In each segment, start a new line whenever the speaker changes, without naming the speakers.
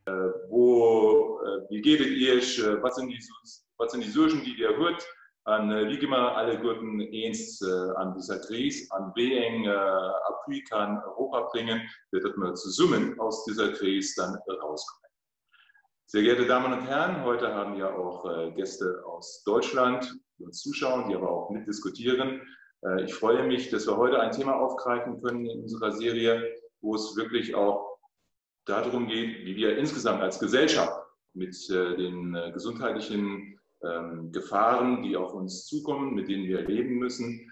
Wie geht es euch, was sind die Sorgen, die ihr hört, wie gehen wir alle guten eins an dieser Krise, an wen Appui kann Europa bringen, wird wir zusammen aus dieser Krise dann rauskommen. Sehr geehrte Damen und Herren, heute haben wir auch Gäste aus Deutschland, die uns zuschauen, die aber auch mitdiskutieren. Ich freue mich, dass wir heute ein Thema aufgreifen können in unserer Serie, wo es wirklich auch darum geht, wie wir insgesamt als Gesellschaft mit den gesundheitlichen Gefahren, die auf uns zukommen, mit denen wir leben müssen,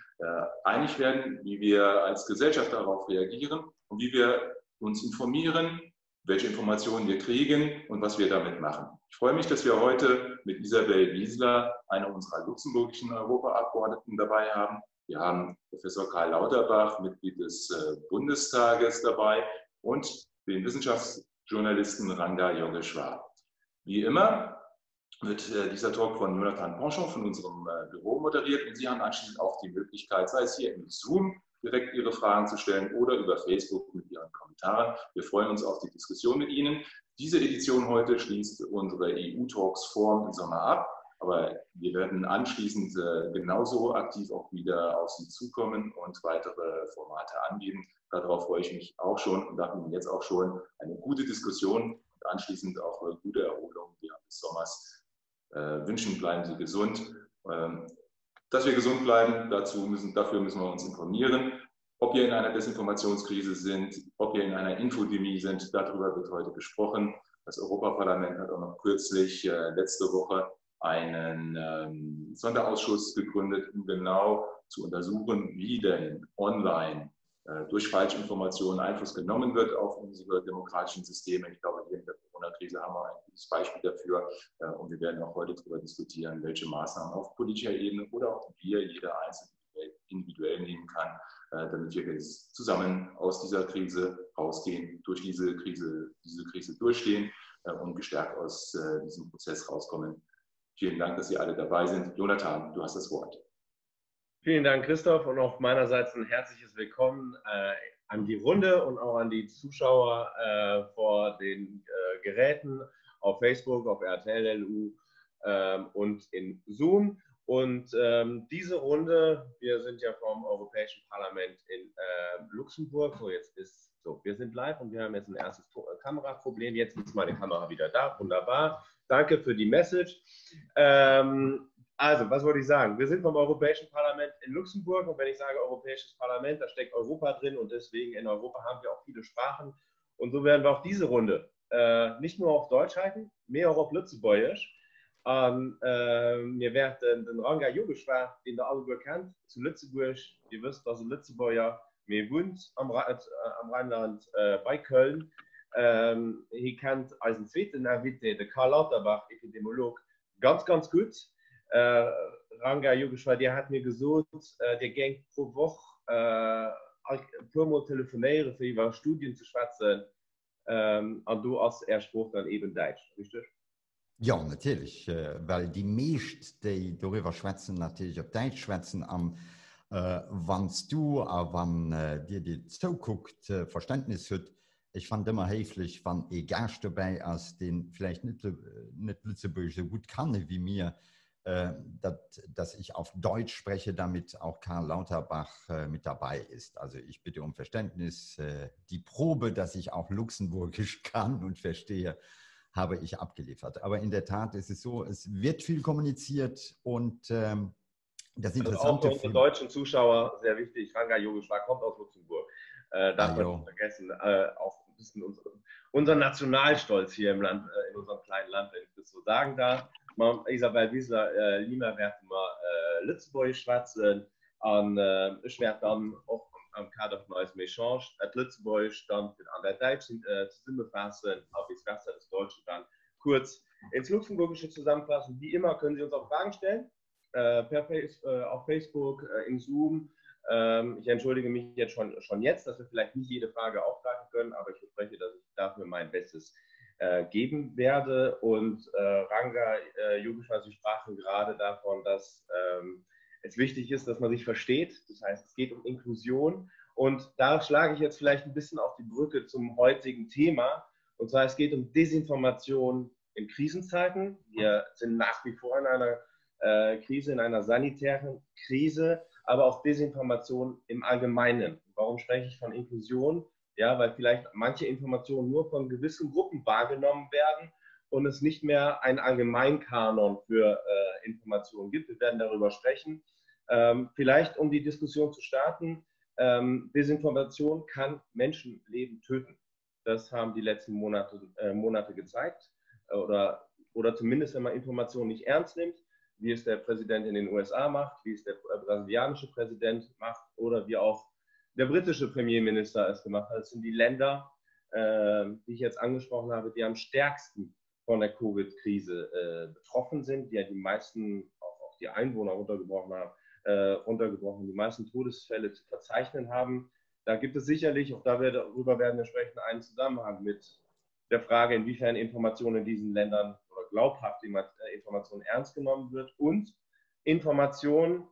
einig werden, wie wir als Gesellschaft darauf reagieren und wie wir uns informieren, welche Informationen wir kriegen und was wir damit machen. Ich freue mich, dass wir heute mit Isabel Wiesler, einer unserer luxemburgischen Europaabgeordneten, dabei haben. Wir haben Professor Karl Lauterbach, Mitglied des Bundestages, dabei und den Wissenschaftsjournalisten Ranga Yogeshwar. Wie immer wird dieser Talk von Jonathan Penchon von unserem Büro moderiert und Sie haben anschließend auch die Möglichkeit, sei es hier im Zoom, direkt Ihre Fragen zu stellen oder über Facebook mit Ihren Kommentaren. Wir freuen uns auf die Diskussion mit Ihnen. Diese Edition heute schließt unsere EU-Talks vor im Sommer ab. Aber wir werden anschließend genauso aktiv auch wieder auf Sie zukommen und weitere Formate anbieten. Darauf freue ich mich auch schon und darf Ihnen jetzt auch schon eine gute Diskussion und anschließend auch eine gute Erholung während des Sommers wünschen. Bleiben Sie gesund. Dass wir gesund bleiben, dafür müssen wir uns informieren. Ob wir in einer Desinformationskrise sind, ob wir in einer Infodemie sind, darüber wird heute gesprochen. Das Europaparlament hat auch noch kürzlich, letzte Woche, einen Sonderausschuss gegründet, um genau zu untersuchen, wie denn online durch Falschinformationen Einfluss genommen wird auf unsere demokratischen Systeme. Ich glaube, hier in der Corona-Krise haben wir ein gutes Beispiel dafür. Und wir werden auch heute darüber diskutieren, welche Maßnahmen auf politischer Ebene oder auch wir, jeder Einzelne individuell nehmen kann, damit wir zusammen aus dieser Krise rausgehen, durch diese Krise durchstehen und gestärkt aus diesem Prozess rauskommen. Vielen Dank, dass Sie alle dabei sind. Jonathan, du hast das Wort.
Vielen Dank, Christoph, und auch meinerseits ein herzliches Willkommen an die Runde und auch an die Zuschauer vor den Geräten auf Facebook, auf RTL-LU und in Zoom. Und diese Runde, wir sind ja vom Europäischen Parlament in Luxemburg, wir sind live und wir haben jetzt ein erstes Kameraproblem. Jetzt ist meine Kamera wieder da, wunderbar. Danke für die Message. Also, was wollte ich sagen? Wir sind vom Europäischen Parlament in Luxemburg und wenn ich sage Europäisches Parlament, da steckt Europa drin und deswegen in Europa haben wir auch viele Sprachen. Und so werden wir auch diese Runde nicht nur auf Deutsch halten, mehr auch auf Lützeburgisch. Wir werden den Ranga Yogeshwar, den der alle kennt, zu Lützeburg. Ihr wisst, dass ein Lützeburger mir wohnt am Rheinland bei Köln. Hier kennt als zweiten Invité der Karl Lauterbach, Epidemiolog, ganz, ganz gut. Ranga Yogeshwar, der hat mir gesagt, der geht pro Woche ein paar Mal telefonieren, für über Studien zu schwätzen. Und du als Spruch dann eben Deutsch, richtig?
Ja, natürlich, weil die meisten, die darüber schwätzen, natürlich auf Deutsch schwätzen, wenn du, wenn dir die zuguckt, Verständnis hat. Ich fand immer höflich, wenn ich Gast dabei ist, den vielleicht nicht Lützeburg so gut kann wie mir, dass ich auf Deutsch spreche, damit auch Karl Lauterbach mit dabei ist. Also ich bitte um Verständnis. Die Probe, dass ich auch Luxemburgisch kann und verstehe, habe ich abgeliefert. Aber in der Tat ist es so, es wird viel kommuniziert und das Interessante...
Also auch für unsere deutschen Zuschauer sehr wichtig, Ranga Yogeshwar kommt aus Luxemburg. Darf man nicht vergessen, auch ein bisschen unser Nationalstolz hier im Land, in unserem kleinen Land, wenn ich das so sagen darf. Isabel Wiesler, lieber werden wir Lützeburg schwätzen und ich werde dann auch am Kader von neues Échange Lützeburg dann an der Deutschen zusammenfassen, auf das Wasser des Deutschen dann kurz ins Luxemburgische zusammenfassen. Wie immer können Sie uns auch Fragen stellen, auf Facebook, in Zoom. Ich entschuldige mich jetzt schon jetzt, dass wir vielleicht nicht jede Frage aufgreifen können, aber ich verspreche, dass ich dafür mein Bestes geben werde. Und Ranga Yogeshwar, Sie sprachen gerade davon, dass es wichtig ist, dass man sich versteht. Das heißt, es geht um Inklusion. Und da schlage ich jetzt vielleicht ein bisschen auf die Brücke zum heutigen Thema. Und zwar, es geht um Desinformation in Krisenzeiten. Wir sind nach wie vor in einer Krise, in einer sanitären Krise, aber auch Desinformation im Allgemeinen. Warum spreche ich von Inklusion? Ja, weil vielleicht manche Informationen nur von gewissen Gruppen wahrgenommen werden und es nicht mehr einen Allgemeinkanon für Informationen gibt. Wir werden darüber sprechen. Vielleicht, um die Diskussion zu starten, Desinformation kann Menschenleben töten. Das haben die letzten Monate gezeigt. Oder zumindest, wenn man Informationen nicht ernst nimmt, wie es der Präsident in den USA macht, wie es der brasilianische Präsident macht oder wie auch der britische Premierminister es gemacht hat. Das sind die Länder, die ich jetzt angesprochen habe, die am stärksten von der Covid-Krise betroffen sind, die ja die meisten, auch die Einwohner runtergebrochen, die meisten Todesfälle zu verzeichnen haben. Da gibt es sicherlich, auch darüber werden wir sprechen, einen Zusammenhang mit der Frage, inwiefern Informationen in diesen Ländern oder glaubhaft Information ernst genommen wird und Desinformation,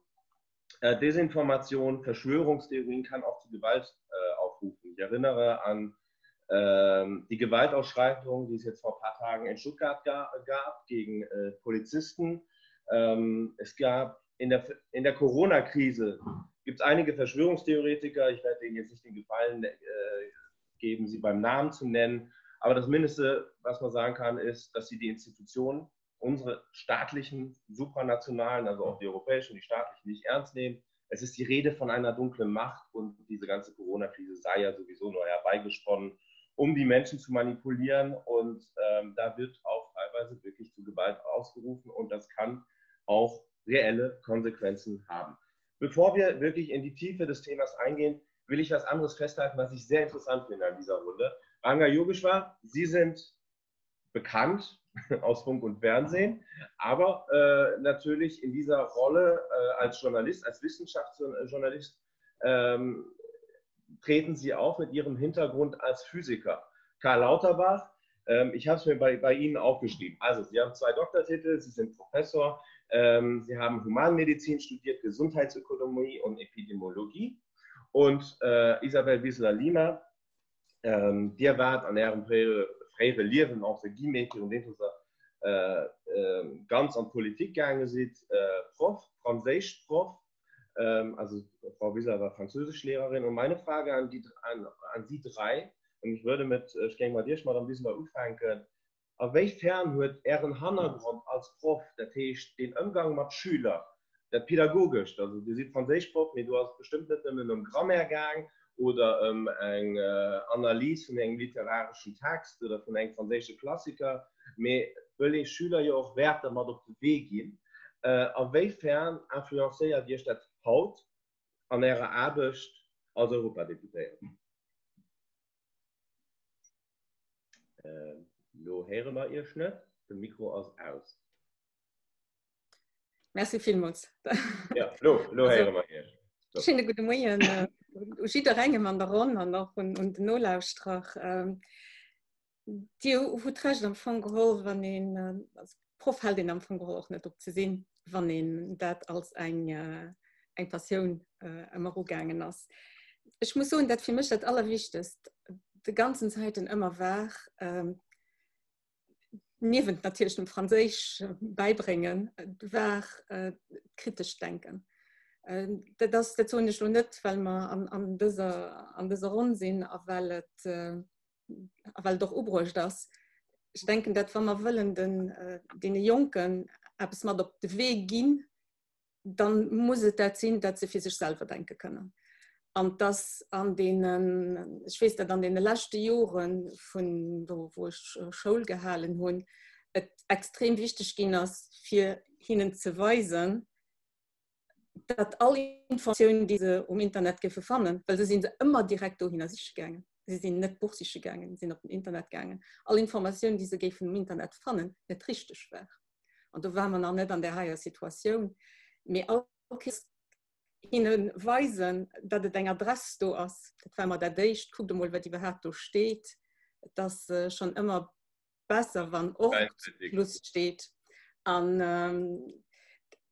Verschwörungstheorien kann auch zu Gewalt aufrufen. Ich erinnere an die Gewaltausschreitung, die es jetzt vor ein paar Tagen in Stuttgart gab gegen Polizisten. Es gab in der Corona-Krise gibt es einige Verschwörungstheoretiker, ich werde Ihnen jetzt nicht den Gefallen geben, sie beim Namen zu nennen, aber das Mindeste, was man sagen kann, ist, dass sie die Institutionen, unsere staatlichen, supranationalen, also auch die europäischen, die staatlichen, nicht ernst nehmen. Es ist die Rede von einer dunklen Macht und diese ganze Corona-Krise sei ja sowieso nur herbeigesponnen, um die Menschen zu manipulieren und da wird auch teilweise wirklich zu Gewalt ausgerufen und das kann auch reelle Konsequenzen haben. Bevor wir wirklich in die Tiefe des Themas eingehen, will ich was anderes festhalten, was ich sehr interessant finde an dieser Runde. Ranga Yogeshwar, Sie sind bekannt aus Funk und Fernsehen, aber natürlich in dieser Rolle als Journalist, als Wissenschaftsjournalist, treten Sie auf mit Ihrem Hintergrund als Physiker. Karl Lauterbach, ich habe es mir bei Ihnen aufgeschrieben. Also, Sie haben 2 Doktortitel, Sie sind Professor, Sie haben Humanmedizin studiert, Gesundheitsökonomie und Epidemiologie. Und Isabel Wieseler-Lima, die waard an ihrem vrije leven onze guillemets und ganz an Politik gegangen sind, Französisch-Prof, also Frau Wieseler war Französischlehrerin. Und meine Frage an Sie drei, und ich würde ich denke mal, dir mal ein bisschen anfangen können, auf welchen wird Ihren Hintergrund als Prof, der den Umgang mit Schülern, der pädagogisch, also du siehst Französisch-Prof, du hast bestimmt nicht in einem Grammairgang oder eine Analyse von einem literarischen Text oder von einem französischen Klassiker, aber will die Schüler ja auch Werte mal auf den Weg gehen. Auf welchen influenciert ihr das heute an ihrer Arbeit als Europadeputierten? Lo hören wir ihr Schnitt, das Mikro ist aus.
Merci vielmals.
Ja, lo hören wir ihr.
Schöne gute Morgen. Schiede Ränge an der Runde noch und den Nolaustrach. Die hat am Anfang geholfen, wenn ihn als Prof halt am Anfang geholfen hat, ob zu sehen, wenn ihn das als eine Passion immer gegangen ist. Ich muss sagen, dass für mich das Allerwichtigste die ganze Zeit immer war, neben natürlich dem Französisch beibringen, war kritisch denken. Das ist nicht nur nicht, weil wir an dieser Runde sind, weil doch übrig ist. Ich denke, dass wenn wir wollen, den Jungen etwas mal auf den Weg gehen, dann muss es das sein, dass sie für sich selber denken können. Und das ich weiß, dass an den letzten Jahren, wo ich Schule gehalten habe, es extrem wichtig ist, für ihnen zu weisen, dass alle Informationen, die sie im Internet gefunden, weil sie sind immer direkt dahin sich gegangen. Sie sind nicht buchsisch gegangen, sie sind auf dem Internet gegangen. Alle Informationen, die sie im Internet fanden, nicht richtig waren. Und da waren wir noch nicht an der heutigen Situation. Aber auch ihnen weisen, dass es eine Adresse da ist. Das war mal der Dicht, guck mal, was überhaupt da steht. Das ist schon immer besser, wenn Ort plus steht. Und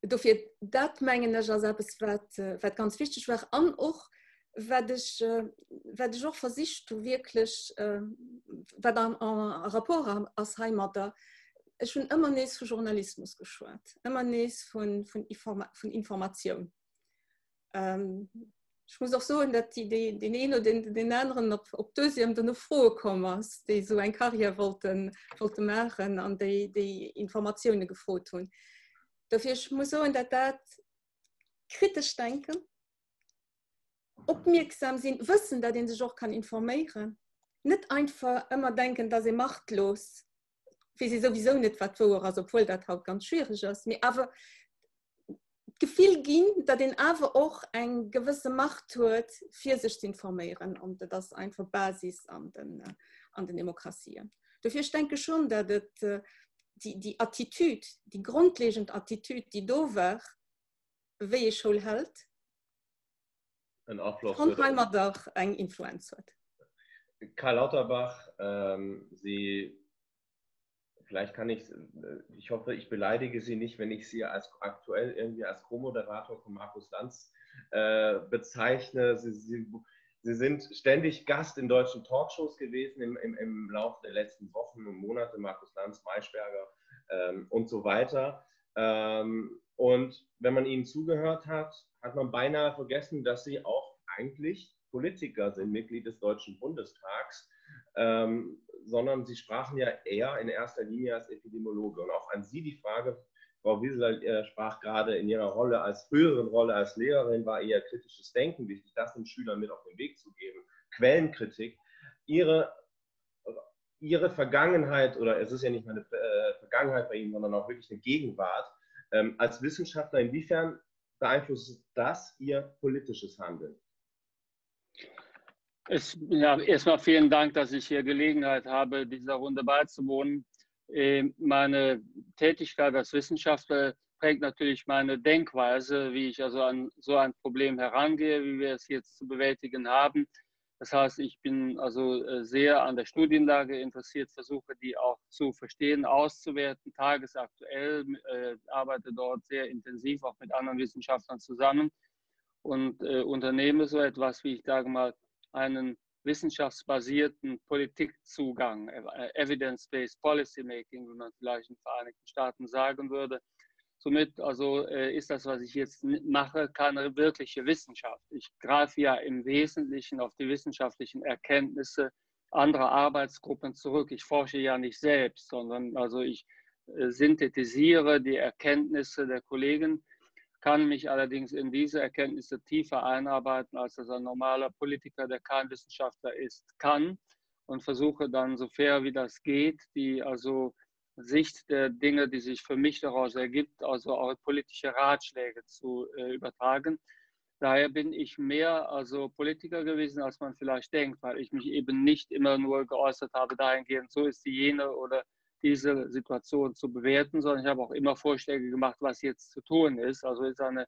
dafür, das meine ich, als etwas, was ganz wichtig war. Und auch werde ich auch versicht wirklich dann en rapport als Heimat schon immer nicht von Journalismus geschwört, immer nicht von Information. Ich muss auch sagen, dass den einen oder den anderen auf Deuxième dann vorkommen, die so eine Karriere wollten machen und die Informationen gefragt haben. Dafür muss ich sagen, dass das kritisch denken, aufmerksam sind, wissen, dass sie sich auch informieren kann. Nicht einfach immer denken, dass sie machtlos, wie sie sowieso nicht was vor, also obwohl das halt ganz schwierig ist. Aber Gefühl ging, dass den aber auch eine gewisse Macht hat, für sich zu informieren. Und das ist einfach Basis an den Demokratien. Dafür denke ich schon, dass die Attitüde, die grundlegende Attitüde, die da war, wie ich schon hält, und weil man doch eine Influenz hat.
Karl Lauterbach, vielleicht ich hoffe, ich beleidige Sie nicht, wenn ich Sie aktuell irgendwie als Co-Moderator von Markus Lanz bezeichne. Sie sind ständig Gast in deutschen Talkshows gewesen im Laufe der letzten Wochen und Monate, Markus Lanz, Maischberger und so weiter. Und wenn man Ihnen zugehört hat, hat man beinahe vergessen, dass Sie auch eigentlich Politiker sind, Mitglied des Deutschen Bundestags, sondern Sie sprachen ja eher in erster Linie als Epidemiologe. Und auch an Sie die Frage, Frau Wieseler sprach gerade in Ihrer Rolle höheren Rolle als Lehrerin, war eher kritisches Denken wichtig, das den Schülern mit auf den Weg zu geben, Quellenkritik. Ihre Vergangenheit, oder es ist ja nicht mal eine Vergangenheit bei Ihnen, sondern auch wirklich eine Gegenwart, als Wissenschaftler, inwiefern beeinflusst das Ihr politisches Handeln?
Erstmal vielen Dank, dass ich hier Gelegenheit habe, dieser Runde beizuwohnen. Meine Tätigkeit als Wissenschaftler prägt natürlich meine Denkweise, wie ich also an so ein Problem herangehe, wie wir es jetzt zu bewältigen haben. Das heißt, ich bin also sehr an der Studienlage interessiert, versuche die auch zu verstehen, auszuwerten, tagesaktuell, arbeite dort sehr intensiv auch mit anderen Wissenschaftlern zusammen und unternehme so etwas, wie ich sage mal, einen wissenschaftsbasierten Politikzugang, Evidence-Based Policymaking, wie man vielleicht in den Vereinigten Staaten sagen würde. Somit also ist das, was ich jetzt mache, keine wirkliche Wissenschaft. Ich greife ja im Wesentlichen auf die wissenschaftlichen Erkenntnisse anderer Arbeitsgruppen zurück. Ich forsche ja nicht selbst, sondern also ich synthetisiere die Erkenntnisse der Kollegen, kann mich allerdings in diese Erkenntnisse tiefer einarbeiten, als das ein normaler Politiker, der kein Wissenschaftler ist, kann, und versuche dann, so fair wie das geht, die also Sicht der Dinge, die sich für mich daraus ergibt, also auch politische Ratschläge zu übertragen. Daher bin ich mehr also Politiker gewesen, als man vielleicht denkt, weil ich mich eben nicht immer nur geäußert habe, dahingehend, so ist die jene oder diese Situation zu bewerten, sondern ich habe auch immer Vorschläge gemacht, was jetzt zu tun ist. Also ist eine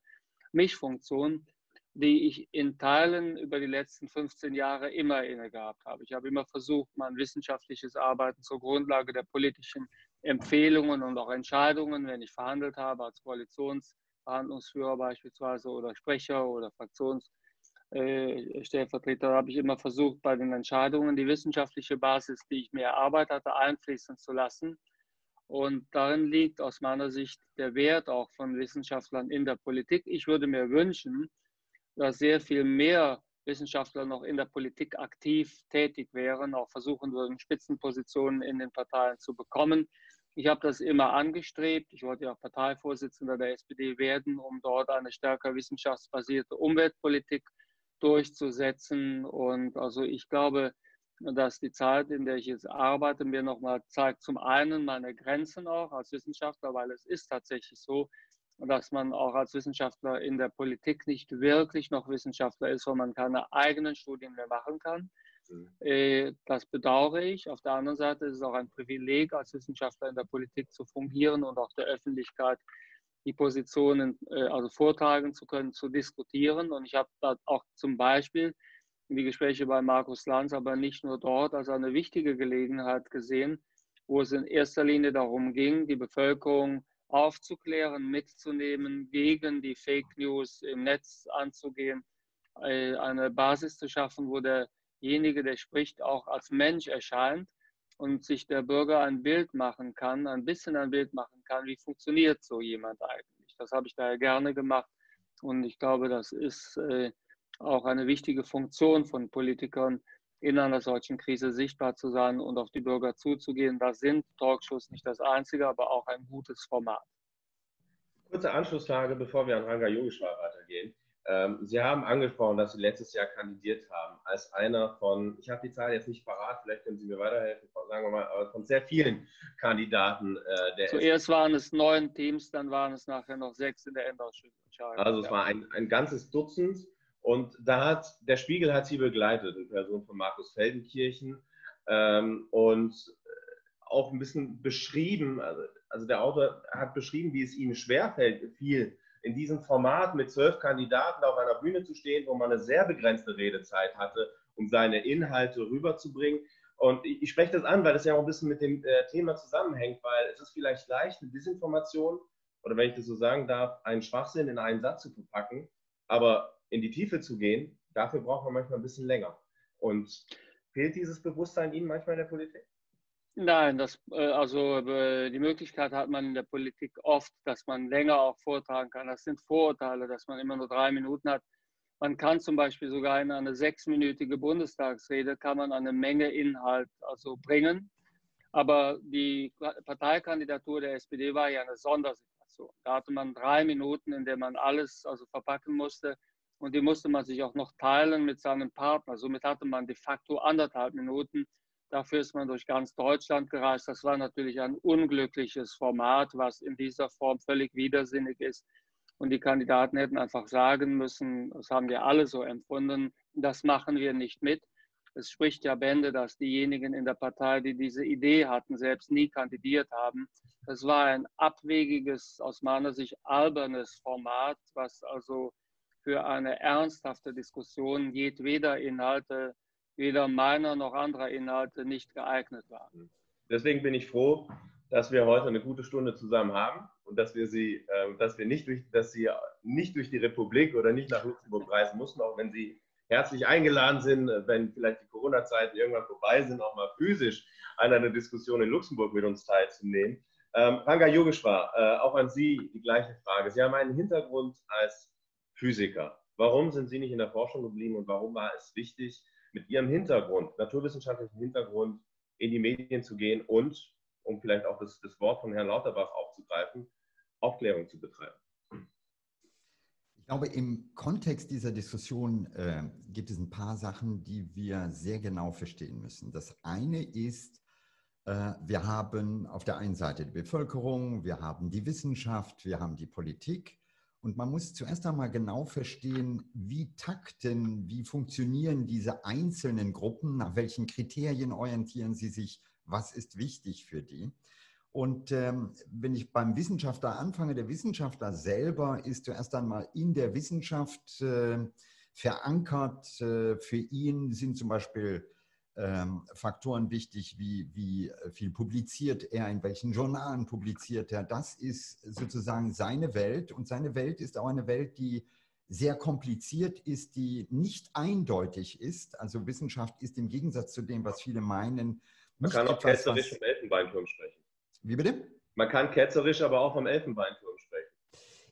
Mischfunktion, die ich in Teilen über die letzten 15 Jahre immer inne gehabt habe. Ich habe immer versucht, mein wissenschaftliches Arbeiten zur Grundlage der politischen Empfehlungen und auch Entscheidungen, wenn ich verhandelt habe, als Koalitionsverhandlungsführer beispielsweise oder Sprecher oder Fraktionsstellvertreter, habe ich immer versucht, bei den Entscheidungen die wissenschaftliche Basis, die ich mir erarbeitet hatte, einfließen zu lassen. Und darin liegt aus meiner Sicht der Wert auch von Wissenschaftlern in der Politik. Ich würde mir wünschen, dass sehr viel mehr Wissenschaftler noch in der Politik aktiv tätig wären, auch versuchen würden, Spitzenpositionen in den Parteien zu bekommen. Ich habe das immer angestrebt. Ich wollte ja auch Parteivorsitzender der SPD werden, um dort eine stärker wissenschaftsbasierte Umweltpolitik durchzusetzen. Und also ich glaube, dass die Zeit, in der ich jetzt arbeite, mir nochmal zeigt, zum einen meine Grenzen auch als Wissenschaftler, weil es ist tatsächlich so, dass man auch als Wissenschaftler in der Politik nicht wirklich noch Wissenschaftler ist, weil man keine eigenen Studien mehr machen kann. Das bedauere ich. Auf der anderen Seite ist es auch ein Privileg, als Wissenschaftler in der Politik zu fungieren und auch der Öffentlichkeit die Positionen also vortragen zu können, zu diskutieren. Und ich habe da auch zum Beispiel die Gespräche bei Markus Lanz, aber nicht nur dort, als eine wichtige Gelegenheit gesehen, wo es in erster Linie darum ging, die Bevölkerung aufzuklären, mitzunehmen, gegen die Fake News im Netz anzugehen, eine Basis zu schaffen, wo derjenige, der spricht, auch als Mensch erscheint und sich der Bürger ein Bild machen kann, ein bisschen ein Bild machen kann, wie funktioniert so jemand eigentlich. Das habe ich daher gerne gemacht und ich glaube, das ist auch eine wichtige Funktion von Politikern, in einer solchen Krise sichtbar zu sein und auf die Bürger zuzugehen. Da sind Talkshows nicht das einzige, aber auch ein gutes Format.
Kurze Anschlussfrage, bevor wir an Ranga Yogeshwar weitergehen. Sie haben angesprochen, dass Sie letztes Jahr kandidiert haben, als einer von, ich habe die Zahl jetzt nicht parat, vielleicht können Sie mir weiterhelfen, sagen wir mal, von sehr vielen Kandidaten.
Zuerst waren es 9 Teams, dann waren es nachher noch 6 in der Endausscheidung.
Also es war ein ganzes Dutzend und der Spiegel hat Sie begleitet in Person von Markus Feldenkirchen und auch ein bisschen beschrieben, also der Autor hat beschrieben, wie es ihm schwerfällt, viel in diesem Format mit 12 Kandidaten auf einer Bühne zu stehen, wo man eine sehr begrenzte Redezeit hatte, um seine Inhalte rüberzubringen. Und ich spreche das an, weil das ja auch ein bisschen mit dem Thema zusammenhängt, weil es ist vielleicht leicht, eine Desinformation oder wenn ich das so sagen darf, einen Schwachsinn in einen Satz zu verpacken, aber in die Tiefe zu gehen, dafür braucht man manchmal ein bisschen länger. Und fehlt dieses Bewusstsein Ihnen manchmal in der Politik?
Nein, die Möglichkeit hat man in der Politik oft, dass man länger auch vortragen kann. Das sind Vorurteile, dass man immer nur 3 Minuten hat. Man kann zum Beispiel sogar in eine 6-minütige Bundestagsrede kann man eine Menge Inhalt bringen. Aber die Parteikandidatur der SPD war ja eine Sondersituation. Da hatte man 3 Minuten, in der man alles verpacken musste. Und die musste man sich auch noch teilen mit seinem Partner. Somit hatte man de facto 1,5 Minuten. Dafür ist man durch ganz Deutschland gereist. Das war natürlich ein unglückliches Format, was in dieser Form völlig widersinnig ist. Und die Kandidaten hätten einfach sagen müssen, das haben wir alle so empfunden, das machen wir nicht mit. Es spricht ja Bände, dass diejenigen in der Partei, die diese Idee hatten, selbst nie kandidiert haben. Das war ein abwegiges, aus meiner Sicht albernes Format, was für eine ernsthafte Diskussion jedweder Inhalte, weder meiner noch anderer Inhalte nicht geeignet waren.
Deswegen bin ich froh, dass wir heute eine gute Stunde zusammen haben und dass Sie nicht durch die Republik oder nicht nach Luxemburg reisen mussten, auch wenn Sie herzlich eingeladen sind, wenn vielleicht die Corona-Zeiten irgendwann vorbei sind, auch mal physisch an einer Diskussion in Luxemburg mit uns teilzunehmen. Ranga Yogeshwar, auch an Sie die gleiche Frage. Sie haben einen Hintergrund als Physiker. Warum sind Sie nicht in der Forschung geblieben und warum war es wichtig, mit Ihrem Hintergrund, naturwissenschaftlichen Hintergrund, in die Medien zu gehen und, um vielleicht auch das Wort von Herrn Lauterbach aufzugreifen, Aufklärung zu betreiben?
Ich glaube, im Kontext dieser Diskussion gibt es ein paar Sachen, die wir sehr genau verstehen müssen. Das eine ist, wir haben auf der einen Seite die Bevölkerung, wir haben die Wissenschaft, wir haben die Politik. Und man muss zuerst einmal genau verstehen, wie funktionieren diese einzelnen Gruppen, nach welchen Kriterien orientieren sie sich, was ist wichtig für die. Und wenn ich beim Wissenschaftler anfange, der Wissenschaftler selber ist zuerst einmal in der Wissenschaft verankert. Für ihn sind zum Beispiel Faktoren wichtig, wie viel publiziert er, in welchen Journalen publiziert er. Das ist sozusagen seine Welt. Und seine Welt ist auch eine Welt, die sehr kompliziert ist, die nicht eindeutig ist. Also Wissenschaft ist im Gegensatz zu dem, was viele meinen,
man kann auch ketzerisch vom Elfenbeinturm sprechen.
Wie bitte?
Man kann ketzerisch aber auch vom Elfenbeinturm sprechen.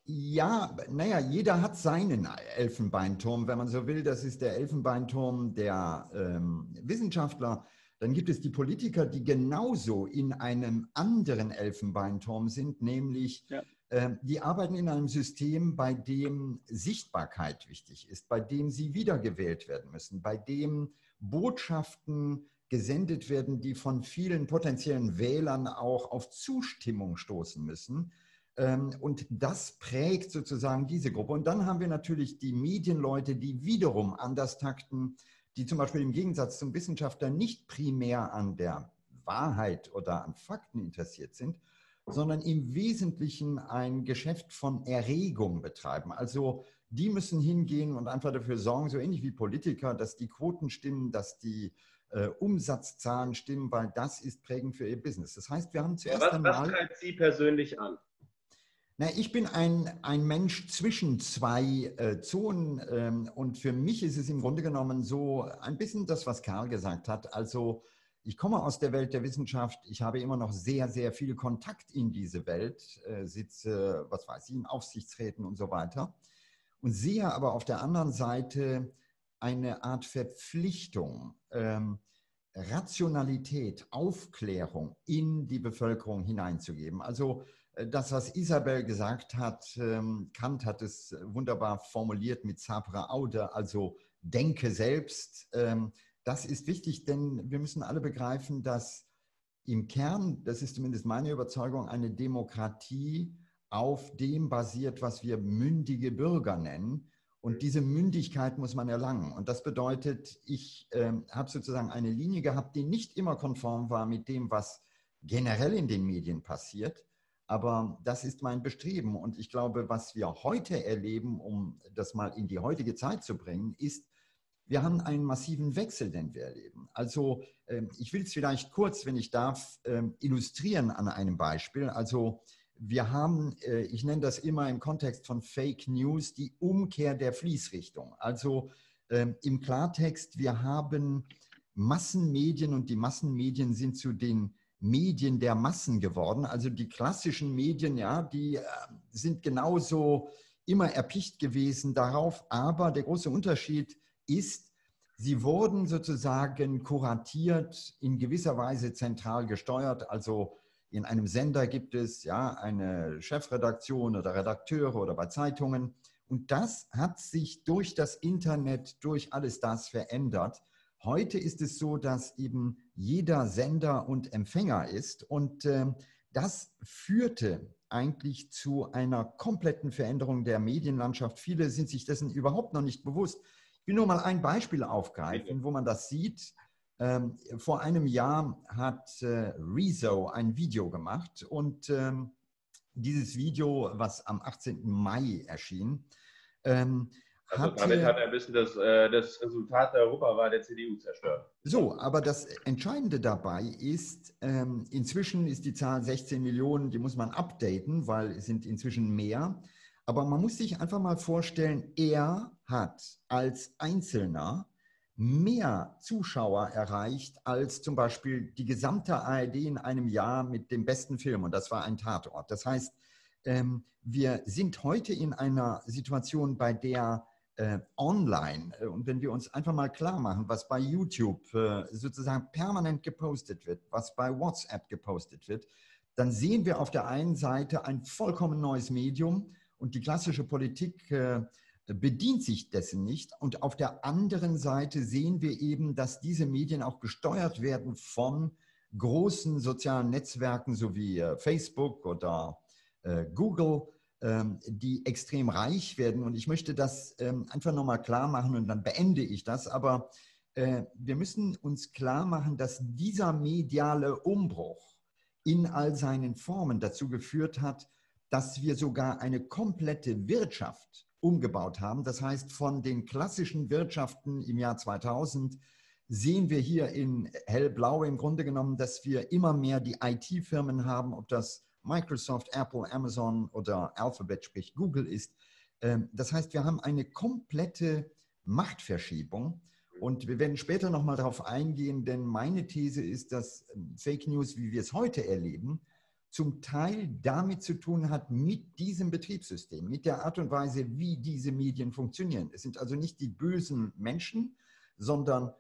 Ja, naja, jeder hat seinen Elfenbeinturm, wenn man so will. Das ist der Elfenbeinturm der Wissenschaftler. Dann gibt es die Politiker, die genauso in einem anderen Elfenbeinturm sind, nämlich die arbeiten in einem System, bei dem Sichtbarkeit wichtig ist, bei dem sie wiedergewählt werden müssen, bei dem Botschaften gesendet werden, die von vielen potenziellen Wählern auch auf Zustimmung stoßen müssen. Und das prägt sozusagen diese Gruppe. Und dann haben wir natürlich die Medienleute, die wiederum anders takten, die zum Beispiel im Gegensatz zum Wissenschaftler nicht primär an der Wahrheit oder an Fakten interessiert sind, sondern im Wesentlichen ein Geschäft von Erregung betreiben. Also die müssen hingehen und einfach dafür sorgen, so ähnlich wie Politiker, dass die Quoten stimmen, dass die Umsatzzahlen stimmen, weil das ist prägend für ihr Business. Das heißt, wir haben zuerst einmal...
Was treibt Sie persönlich an?
Na, ich bin ein Mensch zwischen zwei Zonen und für mich ist es im Grunde genommen so ein bisschen das, was Karl gesagt hat. Also ich komme aus der Welt der Wissenschaft, ich habe immer noch sehr, sehr viel Kontakt in diese Welt, sitze, was weiß ich, in Aufsichtsräten und so weiter und sehe aber auf der anderen Seite eine Art Verpflichtung, Rationalität, Aufklärung in die Bevölkerung hineinzugeben. Also das, was Isabel gesagt hat, Kant hat es wunderbar formuliert mit Sapere Aude, also denke selbst. Das ist wichtig, denn wir müssen alle begreifen, dass im Kern, das ist zumindest meine Überzeugung, eine Demokratie auf dem basiert, was wir mündige Bürger nennen. Und diese Mündigkeit muss man erlangen. Und das bedeutet, ich habe sozusagen eine Linie gehabt, die nicht immer konform war mit dem, was generell in den Medien passiert. Aber das ist mein Bestreben. Und ich glaube, was wir heute erleben, um das mal in die heutige Zeit zu bringen, ist, wir haben einen massiven Wechsel, den wir erleben. Also ich will es vielleicht kurz, wenn ich darf, illustrieren an einem Beispiel. Also wir haben, ich nenne das immer im Kontext von Fake News, die Umkehr der Fließrichtung. Also im Klartext, wir haben Massenmedien und die Massenmedien sind zu den Medien der Massen geworden. Also die klassischen Medien, ja, die sind genauso immer erpicht gewesen darauf. Aber der große Unterschied ist, sie wurden sozusagen kuratiert, in gewisser Weise zentral gesteuert. Also in einem Sender gibt es ja eine Chefredaktion oder Redakteure oder bei Zeitungen. Und das hat sich durch das Internet, durch alles das verändert. Heute ist es so, dass eben jeder Sender und Empfänger ist und das führte eigentlich zu einer kompletten Veränderung der Medienlandschaft. Viele sind sich dessen überhaupt noch nicht bewusst. Ich will nur mal ein Beispiel aufgreifen, wo man das sieht. Vor einem Jahr hat Rezo ein Video gemacht und dieses Video, was am 18. Mai erschien,
also damit hat er ein bisschen das Resultat der Europawahl der CDU zerstört.
So, aber das Entscheidende dabei ist, inzwischen ist die Zahl 16 Millionen, die muss man updaten, weil es sind inzwischen mehr. Aber man muss sich einfach mal vorstellen, er hat als Einzelner mehr Zuschauer erreicht als zum Beispiel die gesamte ARD in einem Jahr mit dem besten Film. Und das war ein Tatort. Das heißt, wir sind heute in einer Situation, bei der online, und wenn wir uns einfach mal klar machen, was bei YouTube sozusagen permanent gepostet wird, was bei WhatsApp gepostet wird, dann sehen wir auf der einen Seite ein vollkommen neues Medium und die klassische Politik bedient sich dessen nicht. Und auf der anderen Seite sehen wir eben, dass diese Medien auch gesteuert werden von großen sozialen Netzwerken, so wie Facebook oder Google, die extrem reich werden. Und ich möchte das einfach nochmal klar machen und dann beende ich das. Aber wir müssen uns klar machen, dass dieser mediale Umbruch in all seinen Formen dazu geführt hat, dass wir sogar eine komplette Wirtschaft umgebaut haben. Das heißt, von den klassischen Wirtschaften im Jahr 2000 sehen wir hier in hellblau im Grunde genommen, dass wir immer mehr die IT-Firmen haben, ob das Microsoft, Apple, Amazon oder Alphabet, sprich Google ist. Das heißt, wir haben eine komplette Machtverschiebung und wir werden später nochmal darauf eingehen, denn meine These ist, dass Fake News, wie wir es heute erleben, zum Teil damit zu tun hat, mit diesem Betriebssystem, mit der Art und Weise, wie diese Medien funktionieren. Es sind also nicht die bösen Menschen, sondern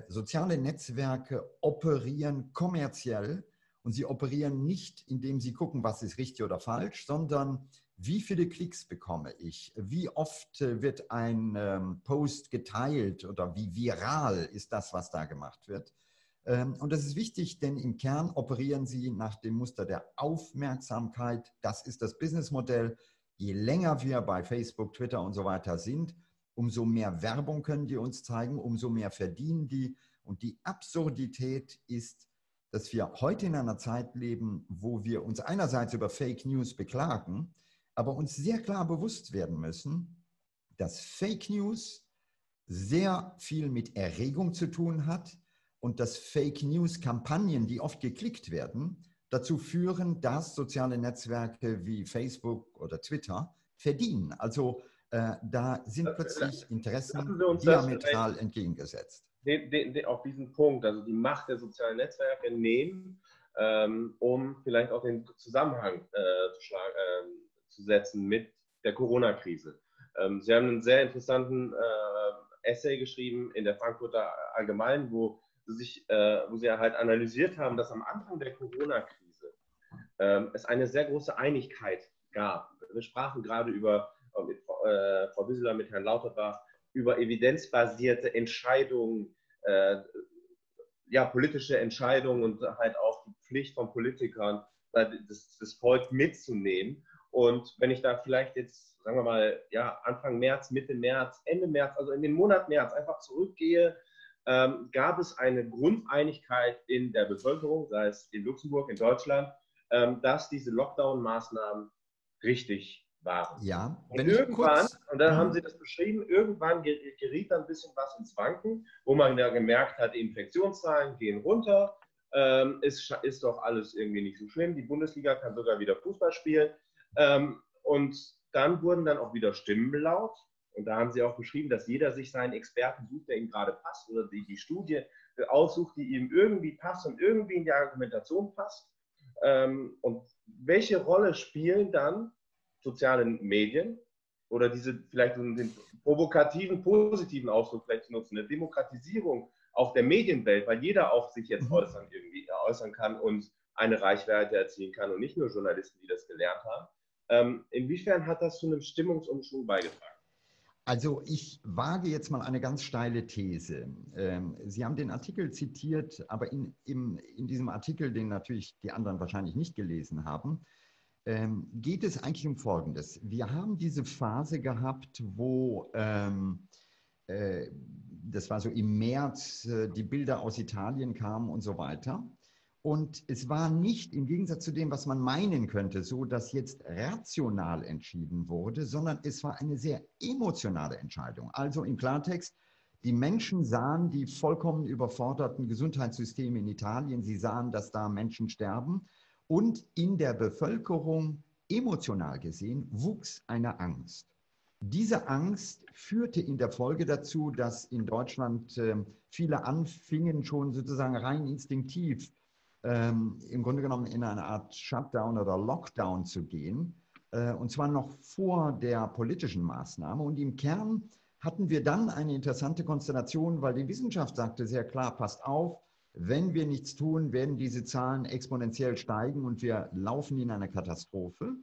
soziale Netzwerke operieren kommerziell. Und sie operieren nicht, indem sie gucken, was ist richtig oder falsch, sondern wie viele Klicks bekomme ich, wie oft wird ein Post geteilt oder wie viral ist das, was da gemacht wird. Und das ist wichtig, denn im Kern operieren sie nach dem Muster der Aufmerksamkeit. Das ist das Businessmodell. Je länger wir bei Facebook, Twitter und so weiter sind, umso mehr Werbung können die uns zeigen, umso mehr verdienen die. Und die Absurdität ist, dass wir heute in einer Zeit leben, wo wir uns einerseits über Fake News beklagen, aber uns sehr klar bewusst werden müssen, dass Fake News sehr viel mit Erregung zu tun hat und dass Fake News Kampagnen, die oft geklickt werden, dazu führen, dass soziale Netzwerke wie Facebook oder Twitter verdienen. Also da sind plötzlich Interessen diametral entgegengesetzt.
Auf diesen Punkt, also die Macht der sozialen Netzwerke nehmen, um vielleicht auch den Zusammenhang zu setzen mit der Corona-Krise. Sie haben einen sehr interessanten Essay geschrieben in der Frankfurter Allgemeinen, wo Sie halt analysiert haben, dass am Anfang der Corona-Krise es eine sehr große Einigkeit gab. Wir sprachen gerade mit Frau Wieseler, mit Herrn Lauterbach, über evidenzbasierte Entscheidungen, politische Entscheidungen und halt auch die Pflicht von Politikern, das Volk mitzunehmen. Und wenn ich da vielleicht jetzt, sagen wir mal, Anfang März, Mitte März, Ende März, also in den Monat März einfach zurückgehe, gab es eine Grundeinigkeit in der Bevölkerung, sei es in Luxemburg, in Deutschland, dass diese Lockdown-Maßnahmen richtig waren.
Ja,
und irgendwann, und dann haben Sie das beschrieben, irgendwann geriet dann ein bisschen was ins Wanken, wo man ja gemerkt hat, die Infektionszahlen gehen runter, ist doch alles irgendwie nicht so schlimm, die Bundesliga kann sogar wieder Fußball spielen. Und dann wurden dann auch wieder Stimmen laut. Und da haben Sie auch beschrieben, dass jeder sich seinen Experten sucht, der ihm gerade passt, oder die Studie aussucht, die ihm irgendwie passt und irgendwie in die Argumentation passt. Und welche Rolle spielen dann sozialen Medien oder diese vielleicht den provokativen, positiven Ausdruck vielleicht zu nutzen, eine Demokratisierung auch der Medienwelt, weil jeder auch sich jetzt äußern kann und eine Reichweite erzielen kann und nicht nur Journalisten, die das gelernt haben. Inwiefern hat das zu einem Stimmungsumschwung beigetragen?
Also ich wage jetzt mal eine ganz steile These. Sie haben den Artikel zitiert, aber in diesem Artikel, den natürlich die anderen wahrscheinlich nicht gelesen haben, geht es eigentlich um Folgendes. Wir haben diese Phase gehabt, wo, das war so im März, die Bilder aus Italien kamen und so weiter. Und es war nicht im Gegensatz zu dem, was man meinen könnte, so, dass jetzt rational entschieden wurde, sondern es war eine sehr emotionale Entscheidung. Also im Klartext, die Menschen sahen die vollkommen überforderten Gesundheitssysteme in Italien, sie sahen, dass da Menschen sterben. Und in der Bevölkerung, emotional gesehen, wuchs eine Angst. Diese Angst führte in der Folge dazu, dass in Deutschland viele anfingen, schon sozusagen rein instinktiv im Grunde genommen in eine Art Shutdown oder Lockdown zu gehen, und zwar noch vor der politischen Maßnahme. Und im Kern hatten wir dann eine interessante Konstellation, weil die Wissenschaft sagte sehr klar, passt auf, wenn wir nichts tun, werden diese Zahlen exponentiell steigen und wir laufen in eine Katastrophe.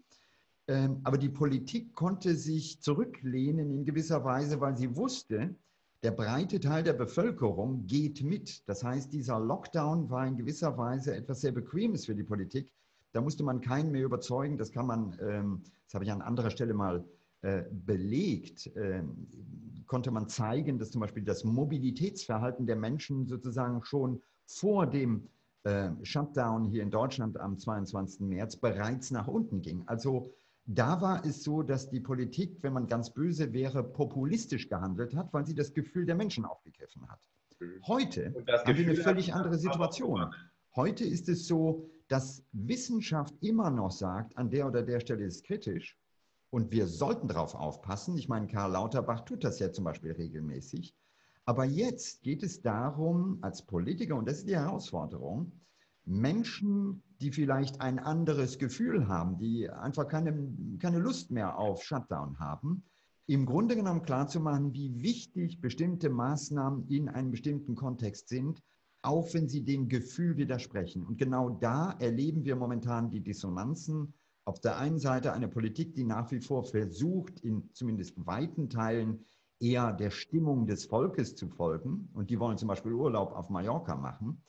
Aber die Politik konnte sich zurücklehnen in gewisser Weise, weil sie wusste, der breite Teil der Bevölkerung geht mit. Das heißt, dieser Lockdown war in gewisser Weise etwas sehr Bequemes für die Politik. Da musste man keinen mehr überzeugen. Das kann man, das habe ich an anderer Stelle mal belegt, konnte man zeigen, dass zum Beispiel das Mobilitätsverhalten der Menschen sozusagen schon vor dem Shutdown hier in Deutschland am 22. März bereits nach unten ging. Also da war es so, dass die Politik, wenn man ganz böse wäre, populistisch gehandelt hat, weil sie das Gefühl der Menschen aufgegriffen hat. Heute haben wir eine völlig andere Situation. Heute ist es so, dass Wissenschaft immer noch sagt, an der oder der Stelle ist es kritisch und wir sollten darauf aufpassen. Ich meine, Karl Lauterbach tut das ja zum Beispiel regelmäßig. Aber jetzt geht es darum, als Politiker, und das ist die Herausforderung, Menschen, die vielleicht ein anderes Gefühl haben, die einfach keine Lust mehr auf Shutdown haben, im Grunde genommen klarzumachen, wie wichtig bestimmte Maßnahmen in einem bestimmten Kontext sind, auch wenn sie dem Gefühl widersprechen. Und genau da erleben wir momentan die Dissonanzen. Auf der einen Seite eine Politik, die nach wie vor versucht, in zumindest weiten Teilen eher der Stimmung des Volkes zu folgen. Und die wollen zum Beispiel Urlaub auf Mallorca machen.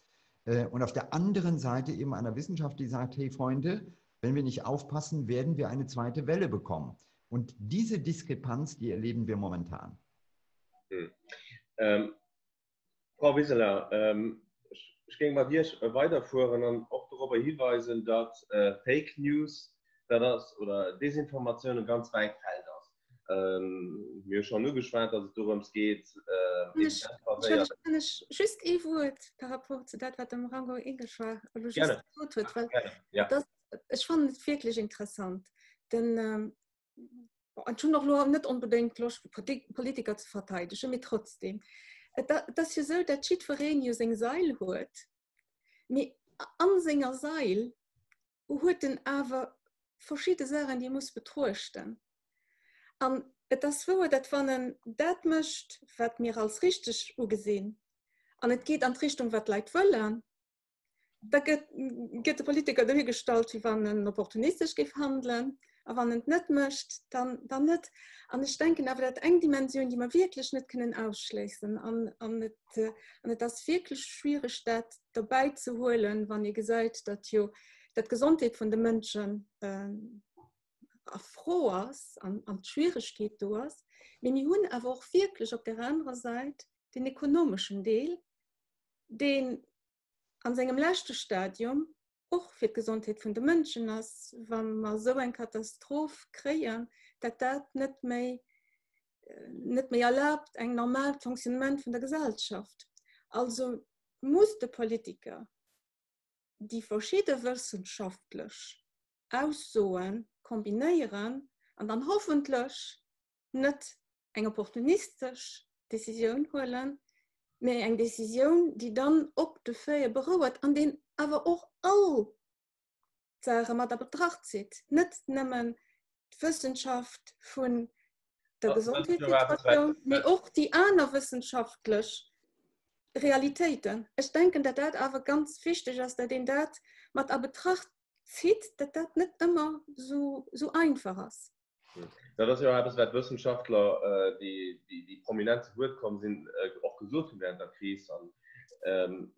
Und auf der anderen Seite eben einer Wissenschaft, die sagt, hey Freunde, wenn wir nicht aufpassen, werden wir eine zweite Welle bekommen. Und diese Diskrepanz, die erleben wir momentan.
Frau Wieseler, ich ging mal dir weiterführen und auch darüber hinweisen, dass Fake News oder Desinformation ganz weit fällt aus. Mir schon nur gespannt, dass es darum geht.
Ich just par rapport zu dat, wat dem Rango Englisch war,
Gerne.
Ja. Ich fand es wirklich interessant, denn schon noch nicht unbedingt Politiker zu verteidigen, mit trotzdem. Das ist so, der Schiedverein sein Seil hat, mit an seiner Seil hat den aber verschiedene Sachen, die muss betrachten. Und das so, dass man das möchte, was mir als richtig gesehen, und es geht an die Richtung, was Leute wollen, da geht der Politiker durchgestellt, wie wenn opportunistisch handeln, aber wenn es nicht möchte, dann nicht. Und ich denke, aber das ist eine Dimension, die wir wirklich nicht können ausschließen. Und das wirklich schwierig ist, dabei zu holen, wenn ihr gesagt habt, dass die Gesundheit von den Menschen froh ist, und schwierig geht durch. Wir haben aber auch wirklich auf der anderen Seite den ökonomischen Teil, den an seinem letzten Stadium auch für die Gesundheit von den Menschen ist, wenn wir so eine Katastrophe kriegen, dass das nicht mehr erlaubt, ein normales Funktionament von der Gesellschaft. Also muss der Politiker die verschiedenen wissenschaftlich Aussagen kombinieren und dann hoffentlich nicht eine opportunistische Decision holen, mehr eine Decision, die dann auf der Fähigkeit beruht, an den aber auch alle Sachen mit der Betracht zieht. Nicht nur die Wissenschaft von der Gesundheitssituation, sondern auch die anderen wissenschaftlichen Realitäten. Ich denke, dass das aber ganz wichtig ist, dass den das mit der Betracht zieht, dass das nicht immer so einfach ist.
Ja, das ist ja etwas, was Wissenschaftler, die prominent zu Wort kommen, sind auch gesucht während der Krise. Und,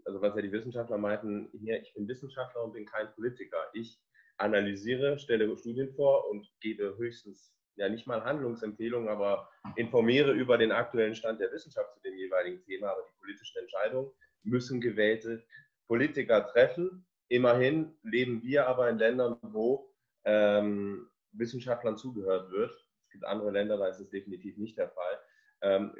also was ja die Wissenschaftler meinten, hier, ich bin Wissenschaftler und bin kein Politiker. Ich analysiere, stelle Studien vor und gebe höchstens, ja nicht mal Handlungsempfehlungen, aber informiere über den aktuellen Stand der Wissenschaft zu dem jeweiligen Thema. Aber die politischen Entscheidungen müssen gewählte Politiker treffen. Immerhin leben wir aber in Ländern, wo Wissenschaftlern zugehört wird. Es gibt andere Länder, da ist es definitiv nicht der Fall.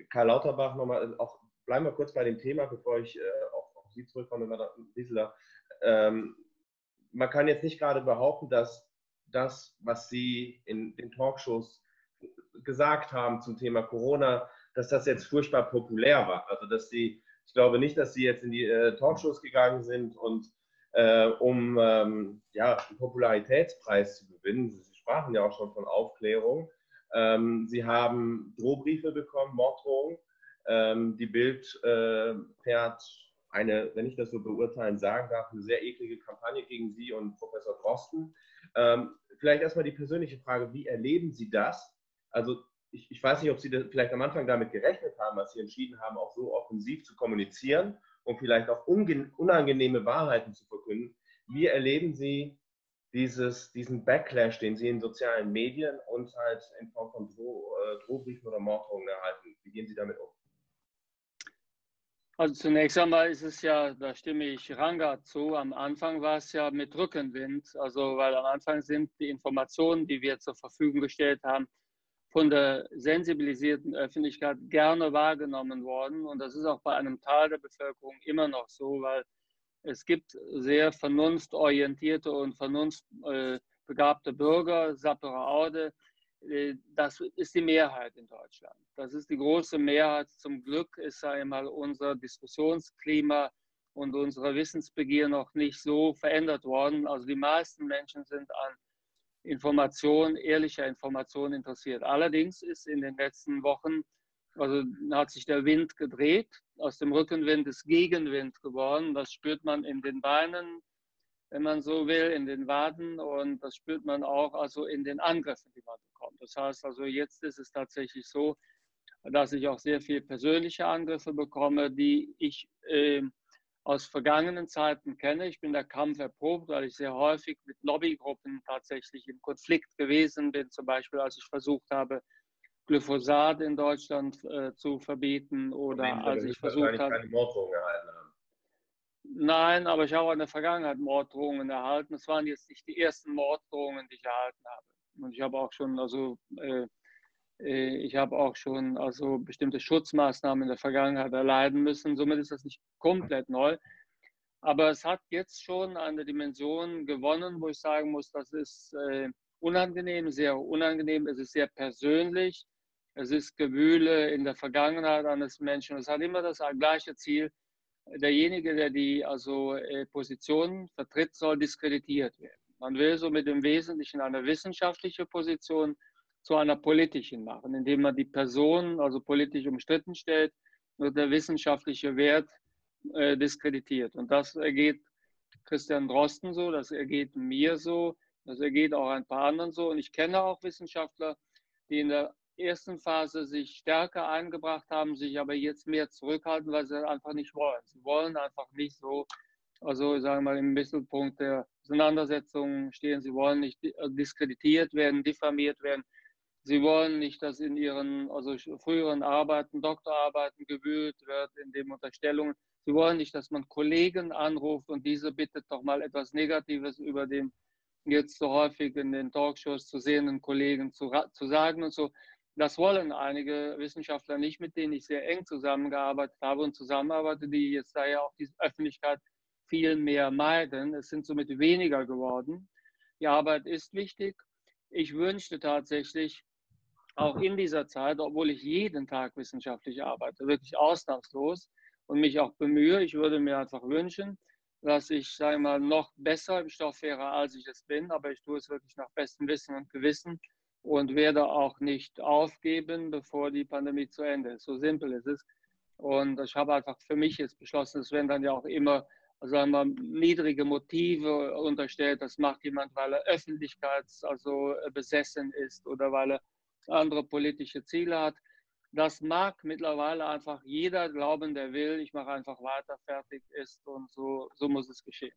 Karl Lauterbach, nochmal, auch bleiben wir kurz bei dem Thema, bevor ich auf Sie zurückkomme, Madame Wieseler. Man kann jetzt nicht gerade behaupten, dass das, was Sie in den Talkshows gesagt haben zum Thema Corona, dass das jetzt furchtbar populär war. Also dass Sie, ich glaube nicht, dass Sie jetzt in die Talkshows gegangen sind und um ja, einen Popularitätspreis zu gewinnen. Sie sprachen ja auch schon von Aufklärung. Sie haben Drohbriefe bekommen, Morddrohungen. Die Bild fährt eine, wenn ich das so beurteilen sagen darf, eine sehr eklige Kampagne gegen Sie und Professor Drosten. Vielleicht erstmal die persönliche Frage, wie erleben Sie das? Also ich weiß nicht, ob Sie vielleicht am Anfang damit gerechnet haben, dass Sie entschieden haben, auch so offensiv zu kommunizieren und vielleicht auch unangenehme Wahrheiten zu verkünden. Wie erleben Sie diesen Backlash, den Sie in sozialen Medien und halt in Form von Drohbriefen oder Morddrohungen erhalten? Wie gehen Sie damit um?
Also zunächst einmal ist es ja, da stimme ich Ranga zu, am Anfang war es ja mit Rückenwind, also weil am Anfang sind die Informationen, die wir zur Verfügung gestellt haben, von der sensibilisierten Öffentlichkeit gerne wahrgenommen worden. Und das ist auch bei einem Teil der Bevölkerung immer noch so, weil es gibt sehr vernunftorientierte und vernunftbegabte Bürger, Sapere Aude. Das ist die Mehrheit in Deutschland. Das ist die große Mehrheit. Zum Glück ist einmal unser Diskussionsklima und unsere Wissensbegier noch nicht so verändert worden. Also die meisten Menschen sind an Information, ehrlicher Information interessiert. Allerdings ist in den letzten Wochen, also hat sich der Wind gedreht. Aus dem Rückenwind ist Gegenwind geworden. Das spürt man in den Beinen, wenn man so will, in den Waden, und das spürt man auch also in den Angriffen, die man bekommt. Das heißt also, jetzt ist es tatsächlich so, dass ich auch sehr viele persönliche Angriffe bekomme, die ich aus vergangenen Zeiten kenne. Ich bin der Kampf erprobt, weil ich sehr häufig mit Lobbygruppen tatsächlich im Konflikt gewesen bin, zum Beispiel als ich versucht habe, Glyphosat in Deutschland zu verbieten, oder als ich versucht habe...
keine Morddrohungen erhalten haben.
Nein, aber ich habe auch in der Vergangenheit Morddrohungen erhalten. Es waren jetzt nicht die ersten Morddrohungen, die ich erhalten habe. Und ich habe auch schon Ich habe auch schon also bestimmte Schutzmaßnahmen in der Vergangenheit erleiden müssen. Somit ist das nicht komplett neu. Aber es hat jetzt schon eine Dimension gewonnen, wo ich sagen muss, das ist unangenehm, sehr unangenehm. Es ist sehr persönlich. Es ist Gewühle in der Vergangenheit eines Menschen. Es hat immer das gleiche Ziel. Derjenige, der die Position vertritt, soll diskreditiert werden. Man will somit im Wesentlichen eine wissenschaftliche Position zu einer politischen machen, indem man die Person also politisch umstritten stellt und der wissenschaftliche Wert diskreditiert. Und das ergeht Christian Drosten so, das ergeht mir so, das ergeht auch ein paar anderen so. Und ich kenne auch Wissenschaftler, die in der ersten Phase sich stärker eingebracht haben, sich aber jetzt mehr zurückhalten, weil sie einfach nicht wollen. Sie wollen einfach nicht so, also sagen wir mal, im Mittelpunkt der Auseinandersetzung stehen. Sie wollen nicht diskreditiert werden, diffamiert werden. Sie wollen nicht, dass in ihren früheren Arbeiten, Doktorarbeiten gewühlt wird, in den Unterstellungen. Sie wollen nicht, dass man Kollegen anruft und diese bittet doch mal etwas Negatives über den jetzt so häufig in den Talkshows zu sehenden Kollegen zu sagen und so. Das wollen einige Wissenschaftler nicht, mit denen ich sehr eng zusammengearbeitet habe und zusammenarbeite, die jetzt daher auch die Öffentlichkeit viel mehr meiden. Es sind somit weniger geworden. Die Arbeit ist wichtig. Ich wünschte tatsächlich, auch in dieser Zeit, obwohl ich jeden Tag wissenschaftlich arbeite, wirklich ausnahmslos und mich auch bemühe, ich würde mir einfach wünschen, dass ich, sage mal, noch besser im Stoff wäre, als ich es bin, aber ich tue es wirklich nach bestem Wissen und Gewissen und werde auch nicht aufgeben, bevor die Pandemie zu Ende ist. So simpel ist es. Und ich habe einfach für mich jetzt beschlossen, es werden dann ja auch immer, sagen wir, niedrige Motive unterstellt. Das macht jemand, weil er besessen ist oder weil er andere politische Ziele hat. Das mag mittlerweile einfach jeder glauben, der will. Ich mache einfach weiter, fertig ist und so muss es geschehen.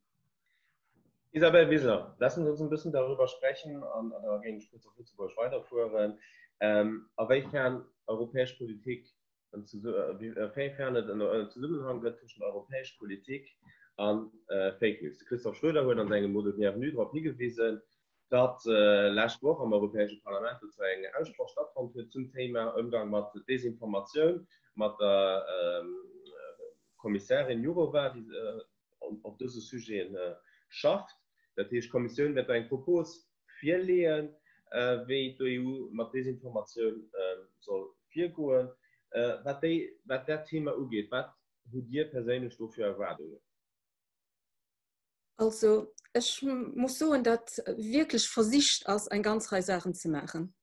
Isabel Wieser, lassen Sie uns ein bisschen darüber sprechen und gegen Spitze auf Lützeburg weiterführen. Auf welchen europäische Politik inwiefern ein Zusammenhang wird zwischen europäischer Politik und Fake News. Christoph Schröder hat an seinem Modell Bienvenue darauf hingewiesen, dass letzte Woche im Europäischen Parlament eine Aussprache stattfand zum Thema Umgang mit Desinformation, mit der Kommissarin Jourova, die auf dieses Sujet schafft. Die Kommission wird einen Propos vorlegen, wie die EU mit Desinformation soll vorgehen. Was das Thema angeht, was habt ihr persönlich für Erwartungen?
Also ich muss sagen, dass wirklich Vorsicht aus ein ganz Reihe Sachen zu machen.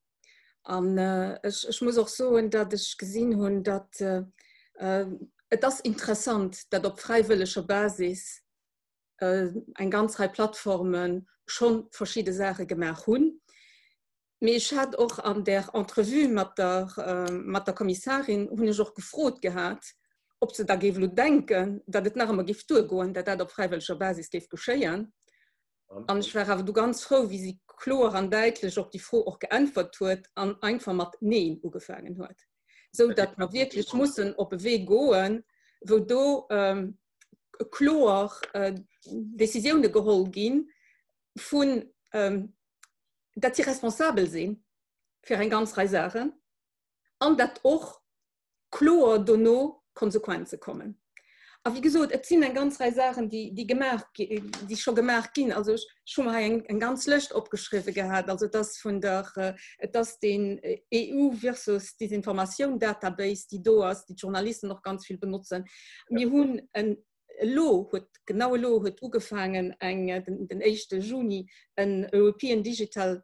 Und ich muss auch sagen, dass ich gesehen habe, dass das interessant, dass auf freiwilliger Basis ein ganz Reihe Plattformen schon verschiedene Sachen gemacht haben. Aber ich hatte auch an der Entrevue mit der Kommissarin auch gefragt gehabt, ob sie da denken, dass es nachher mal durchgehen, dass das auf freiwilliger Basis geschehen. Und ich war aber ganz froh, wie sie klar und deutlich auf die Frage auch geantwortet hat und einfach mit Nein angefangen hat. So dass wir wirklich müssen auf den Weg gehen, wo da klar Decisionen geholt gehen, von, dass sie responsabel sind für eine ganze Reihe Sachen und dass auch klar danach Konsequenzen kommen. Aber wie gesagt, es sind eine ganze Reihe Sachen, die schon gemacht sind. Also ich schon mal ein ganz List abgeschrieben gehabt, also das von das den EU versus Desinformation Database, die da ist, die Journalisten noch ganz viel benutzen. Wir haben ein genaue Law hat angefangen, den 1. Juni, ein European Digital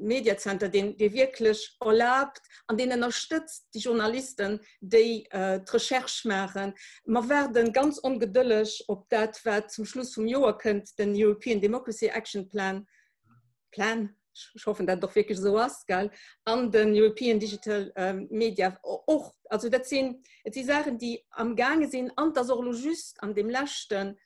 Media Center, die wirklich erlaubt, an denen unterstützt die Journalisten, die Recherche machen. Wir werden ganz ungeduldig, ob das, was zum Schluss vom Jahr kommt, den European Democracy Action Plan, ich hoffe, dass doch wirklich so ist, gell, an den European Digital Media auch. Also das sind die Sachen, die am Gange sind, und das auch just an dem letzten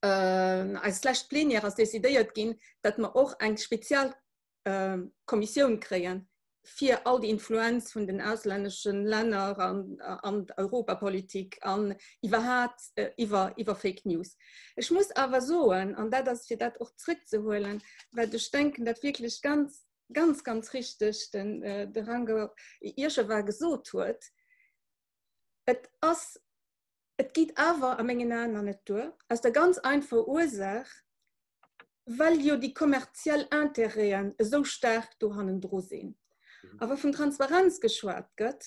als letztes Plenär als dezidiert gehen, dass wir auch eine Spezialkommission kriegen für all die Influenz von den ausländischen Ländern an Europapolitik, an über Fake News. Ich muss aber sagen, und das für das auch zurückzuholen, weil ich denke, dass wirklich ganz ganz, ganz richtig, denn der Range Irsche war gesagt hat, es geht aber am Menge an nicht durch, aus der ganz einfachen Ursache, weil ja die kommerziellen Interessen so stark durcheinander sind. Aber von Transparenz geschwärzt wird,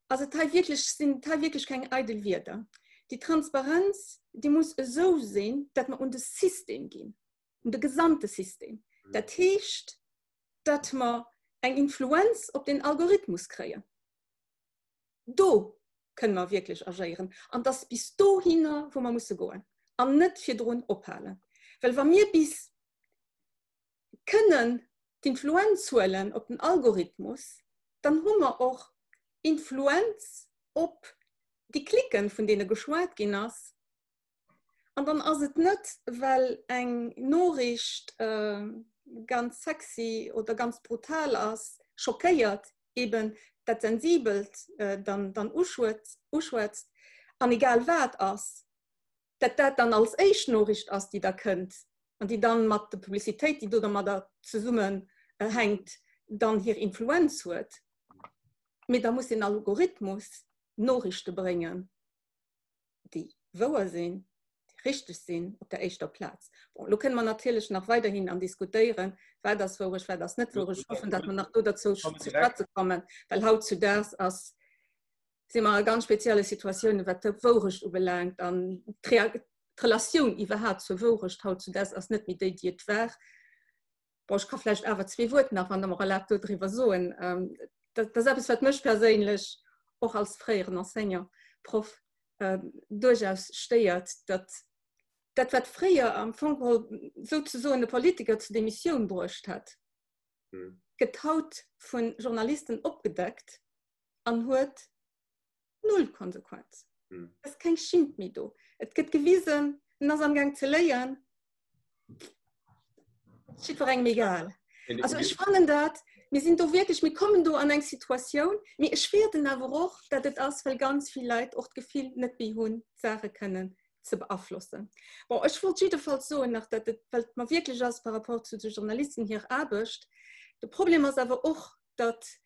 also sind wirklich keine Eidelwörter. Die Transparenz, die muss so sein, dass man um das System gehen, um das gesamte System. Das heißt, dass man eine Influenz auf den Algorithmus kriegen. Da können wir wirklich agieren. Und das bis dahin, wo man muss gehen. Und nicht für drin abhalten. Weil wenn wir bis können die Influenz holen auf den Algorithmus, dann haben wir auch Influenz auf die Klicken, von denen geschwärzt gehen. Und dann ist es nicht, weil eine Nachricht ganz sexy oder ganz brutal ist, schockiert, eben das sensibel dann ausschwätzt, und egal was ist, dass das dann als erste Nachricht ist, die da könnt, und die dann mit der Publizität, die da mal da zusammen hängt, dann hier Influenz hat. Aber da muss ein Algorithmus Nachrichten bringen, die wahr sind, die richtig sind, auf der ersten Platz. Und da können wir natürlich noch weiterhin an diskutieren, wer das wahr ist, wer das nicht wahr ist. Ich hoffe, dass wir noch dazu zu Sprechen kommen, weil heute zu das als sind wir eine ganz spezielle Situation, was die Wahrheit anbelangt, und die Relation überhaupt zur Wahrheit heute zu das als nicht mit der die es war. Ich kann vielleicht aber 2 Worte nach, wenn wir mal darüber sagen. Das ist etwas, was mich persönlich auch als freier Enseignant, Prof, durchaus stört, dass das, was früher am Anfang sozusagen eine Politiker zur Demission gebracht hat, getaut von Journalisten abgedeckt und hat null Konsequenz. Das ist kein Schimpf mehr da. Es gibt gewesen, nach seinem Gang zu lernen, es ist mir egal. Also ich fand das, wir kommen da an eine Situation, mir ist schwer dann aber auch, dass das ist, weil ganz viele Leute auch das Gefühl nicht bei uns Sachen können zu beeinflussen. Aber ich wollte jedenfalls so, weil man wirklich als par rapport zu den Journalisten hier arbeitet, das Problem ist aber auch, dass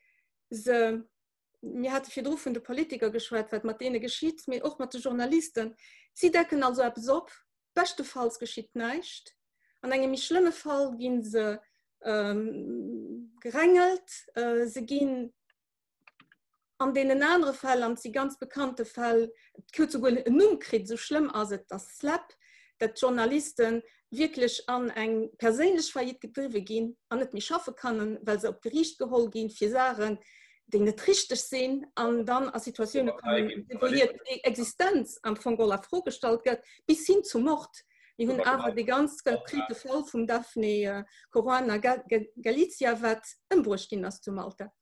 mir hatte viel Druck von den Politikern geschwärzt, was mit denen geschieht, mir auch mit den Journalisten. Sie decken also ab, bestenfalls geschieht nichts. Und in einem schlimmen Fall gehen sie gerängelt, sie gehen an den anderen Fällen, die ganz bekannte Fälle, Numkrit, so schlimm als das Slap, dass Journalisten wirklich an ein persönlich Faillit getrieben gehen, und nicht mehr schaffen können, weil sie auf Gericht geholt gehen für Sachen, die nicht richtig sind, und dann an Situationen kommen, wo die Existenz am Fongola vorgestellt wird, bis hin zu Mord. Wir haben aber die ganz konkrete Fall von Daphne Caruana Galizia, was im Burschkin ist zu Malta.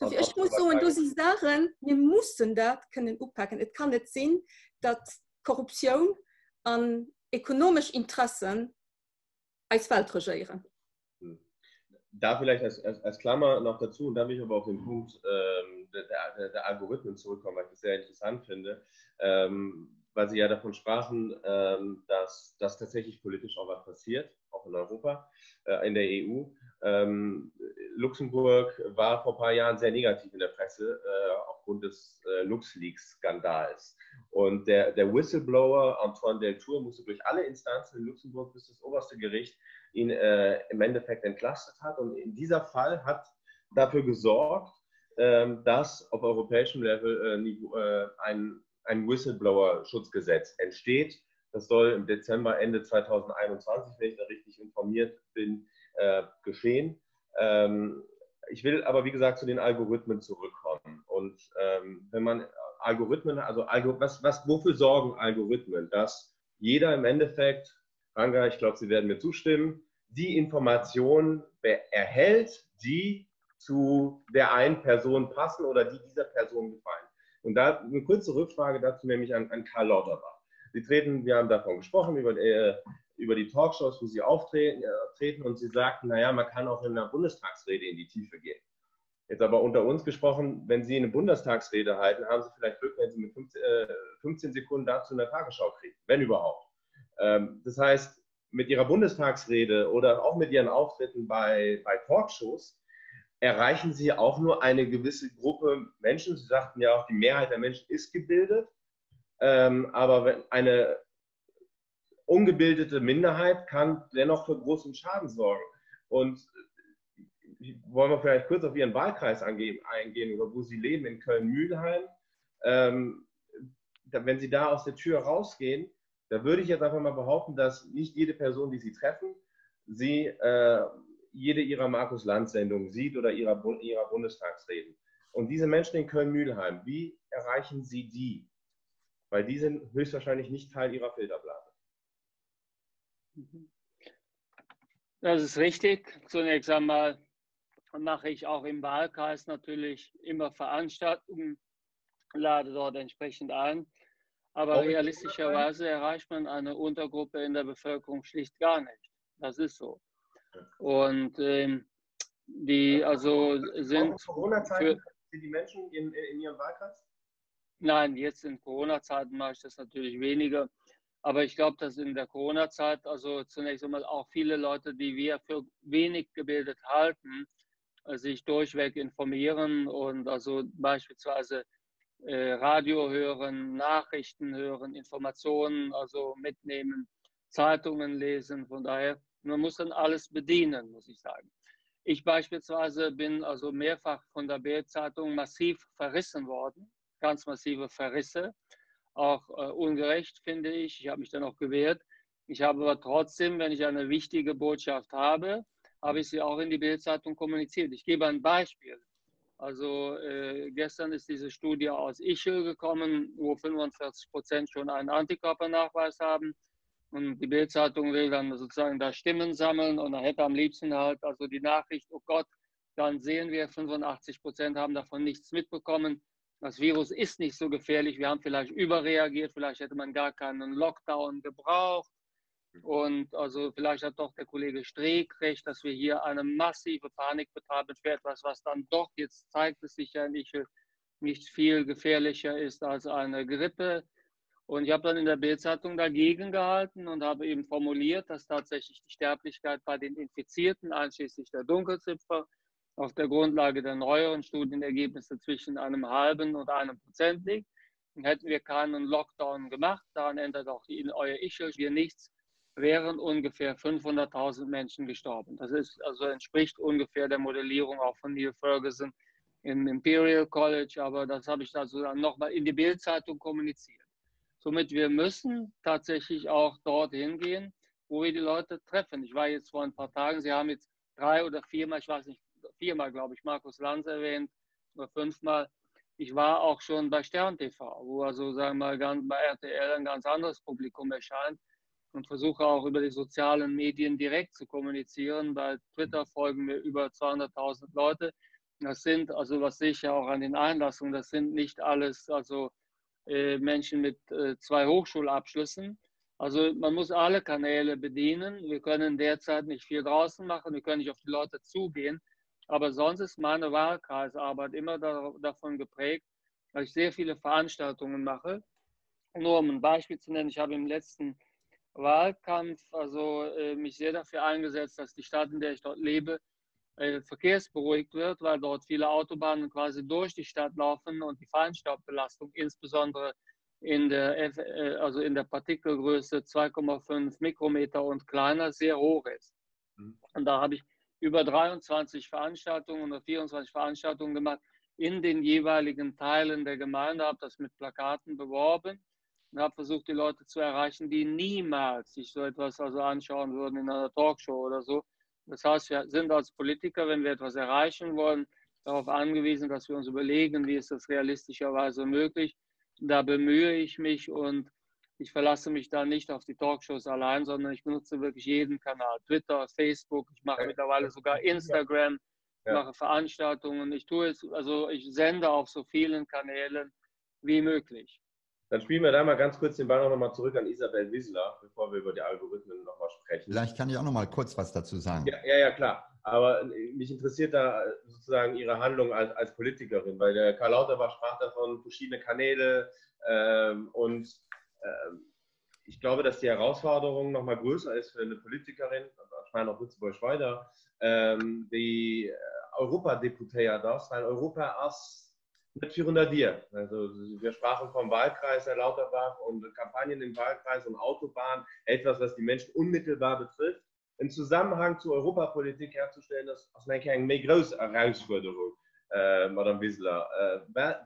Ich muss so, und du siehst darin, wir müssen das können aufpacken. Es kann nicht sein, dass Korruption an ökonomischen Interessen als Welt regieren.
Da vielleicht als Klammer noch dazu, und da will ich aber auf den Punkt der Algorithmen zurückkommen, weil ich das sehr interessant finde, weil Sie ja davon sprachen, dass tatsächlich politisch auch was passiert, auch in Europa, in der EU. Luxemburg war vor ein paar Jahren sehr negativ in der Presse aufgrund des LuxLeaks-Skandals. Und der Whistleblower Antoine Deltour musste durch alle Instanzen in Luxemburg bis das oberste Gericht ihn im Endeffekt entlastet hat. Und in dieser Fall hat dafür gesorgt, dass auf europäischem Level ein Whistleblower-Schutzgesetz entsteht. Das soll im Dezember, Ende 2021, wenn ich da richtig informiert bin, geschehen. Ich will aber, wie gesagt, zu den Algorithmen zurückkommen. Und wenn man Algorithmen, also wofür sorgen Algorithmen? Dass jeder im Endeffekt, Ranga, ich glaube, Sie werden mir zustimmen, die Informationen erhält, die zu der einen Person passen oder die dieser Person gefallen. Und da eine kurze Rückfrage dazu, nämlich an Karl Lauterbach. Wir haben davon gesprochen, über die Talkshows, wo Sie auftreten, und Sie sagten, naja, man kann auch in einer Bundestagsrede in die Tiefe gehen. Jetzt aber unter uns gesprochen, wenn Sie eine Bundestagsrede halten, haben Sie vielleicht Glück, wenn Sie mit 15 Sekunden dazu eine Tagesschau kriegen, wenn überhaupt. Das heißt, mit Ihrer Bundestagsrede oder auch mit Ihren Auftritten bei Talkshows erreichen Sie auch nur eine gewisse Gruppe Menschen. Sie sagten ja auch, die Mehrheit der Menschen ist gebildet, aber eine ungebildete Minderheit kann dennoch für großen Schaden sorgen. Und wollen wir vielleicht kurz auf Ihren Wahlkreis eingehen, oder wo Sie leben, in Köln-Mülheim. Wenn Sie da aus der Tür rausgehen, da würde ich jetzt einfach mal behaupten, dass nicht jede Person, die Sie treffen, Sie jede Ihrer Markus-Lanz-Sendungen sieht oder ihrer Bundestagsreden. Und diese Menschen in Köln-Mülheim, wie erreichen Sie die? Weil die sind höchstwahrscheinlich nicht Teil Ihrer Filterblase.
Das ist richtig. Zunächst einmal mache ich auch im Wahlkreis natürlich immer Veranstaltungen, lade dort entsprechend ein. Aber realistischerweise erreicht man eine Untergruppe in der Bevölkerung schlicht gar nicht. Das ist so. Und die also sind
Corona-Zeiten für die Menschen in Ihrem Wahlkreis?
Nein, jetzt in Corona-Zeiten mache ich das natürlich weniger. Aber ich glaube, dass in der Corona-Zeit also zunächst einmal auch viele Leute, die wir für wenig gebildet halten, sich durchweg informieren und also beispielsweise Radio hören, Nachrichten hören, Informationen also mitnehmen, Zeitungen lesen. Von daher, man muss dann alles bedienen, muss ich sagen. Ich beispielsweise bin also mehrfach von der Bild-Zeitung massiv verrissen worden, ganz massive Verrisse, auch ungerecht, finde ich. Ich habe mich dann auch gewehrt. Ich habe aber trotzdem, wenn ich eine wichtige Botschaft habe, habe ich sie auch in die Bild-Zeitung kommuniziert. Ich gebe ein Beispiel. Also gestern ist diese Studie aus Ischl gekommen, wo 45% schon einen Antikörpernachweis haben. Und die Bild-Zeitung will dann sozusagen da Stimmen sammeln und er hätte am liebsten halt also die Nachricht, oh Gott, dann sehen wir, 85% haben davon nichts mitbekommen. Das Virus ist nicht so gefährlich, wir haben vielleicht überreagiert, vielleicht hätte man gar keinen Lockdown gebraucht. Und also vielleicht hat doch der Kollege Streeck recht, dass wir hier eine massive Panik betreiben für etwas, was dann doch, jetzt zeigt es sich ja nicht viel gefährlicher ist als eine Grippe. Und ich habe dann in der Bild-Zeitung dagegen gehalten und habe eben formuliert, dass tatsächlich die Sterblichkeit bei den Infizierten, einschließlich der Dunkelziffer, auf der Grundlage der neueren Studienergebnisse zwischen 0,5% und 1% liegt. Und hätten wir keinen Lockdown gemacht, daran ändert auch euer Ischl hier nichts, wären ungefähr 500.000 Menschen gestorben. Das ist, also entspricht ungefähr der Modellierung auch von Neil Ferguson im Imperial College, aber das habe ich also dann nochmal in die Bild-Zeitung kommuniziert. Somit wir müssen tatsächlich auch dorthin gehen, wo wir die Leute treffen. Ich war jetzt vor ein paar Tagen, Sie haben jetzt 3 oder 4-mal, ich weiß nicht, 4-mal, glaube ich, Markus Lanz erwähnt, oder 5-mal. Ich war auch schon bei Stern TV, wo also, sagen wir mal, bei RTL ein ganz anderes Publikum erscheint und versuche auch über die sozialen Medien direkt zu kommunizieren. Bei Twitter folgen mir über 200.000 Leute. Das sind, also was sehe ich ja auch an den Einlassungen, das sind nicht alles also Menschen mit 2 Hochschulabschlüssen. Also man muss alle Kanäle bedienen. Wir können derzeit nicht viel draußen machen, wir können nicht auf die Leute zugehen. Aber sonst ist meine Wahlkreisarbeit immer davon geprägt, dass ich sehr viele Veranstaltungen mache. Nur um ein Beispiel zu nennen, ich habe im letzten Wahlkampf also mich sehr dafür eingesetzt, dass die Stadt, in der ich dort lebe, verkehrsberuhigt wird, weil dort viele Autobahnen quasi durch die Stadt laufen und die Feinstaubbelastung insbesondere in der Partikelgröße 2,5 Mikrometer und kleiner sehr hoch ist. Und da habe ich über 23 Veranstaltungen oder 24 Veranstaltungen gemacht in den jeweiligen Teilen der Gemeinde, habe das mit Plakaten beworben und habe versucht, die Leute zu erreichen, die niemals sich so etwas also anschauen würden in einer Talkshow oder so. Das heißt, wir sind als Politiker, wenn wir etwas erreichen wollen, darauf angewiesen, dass wir uns überlegen, wie ist das realistischerweise möglich. Da bemühe ich mich und ich verlasse mich da nicht auf die Talkshows allein, sondern ich benutze wirklich jeden Kanal. Twitter, Facebook, ich mache mittlerweile sogar Instagram, ich mache Veranstaltungen. Ich tue es, also ich sende auf so vielen Kanälen wie möglich.
Dann spielen wir da mal ganz kurz den Ball noch mal zurück an Isabel Wissler, bevor wir über die Algorithmen noch mal sprechen.
Vielleicht kann ich auch noch mal kurz was dazu sagen.
Ja, klar. Aber mich interessiert da sozusagen Ihre Handlung als Politikerin, weil der Karl Lauterbach sprach davon, verschiedene Kanäle ich glaube, dass die Herausforderung noch mal größer ist für eine Politikerin, fahren nach Lützburg weiter, die Europadeputée das, weil Europa ist nicht 400 dir. Also wir sprachen vom Wahlkreis Herr Lauterbach und Kampagnen im Wahlkreis und Autobahn, etwas, was die Menschen unmittelbar betrifft. Im Zusammenhang zur Europapolitik herzustellen, das ist eine große Herausforderung, Madame Wissler.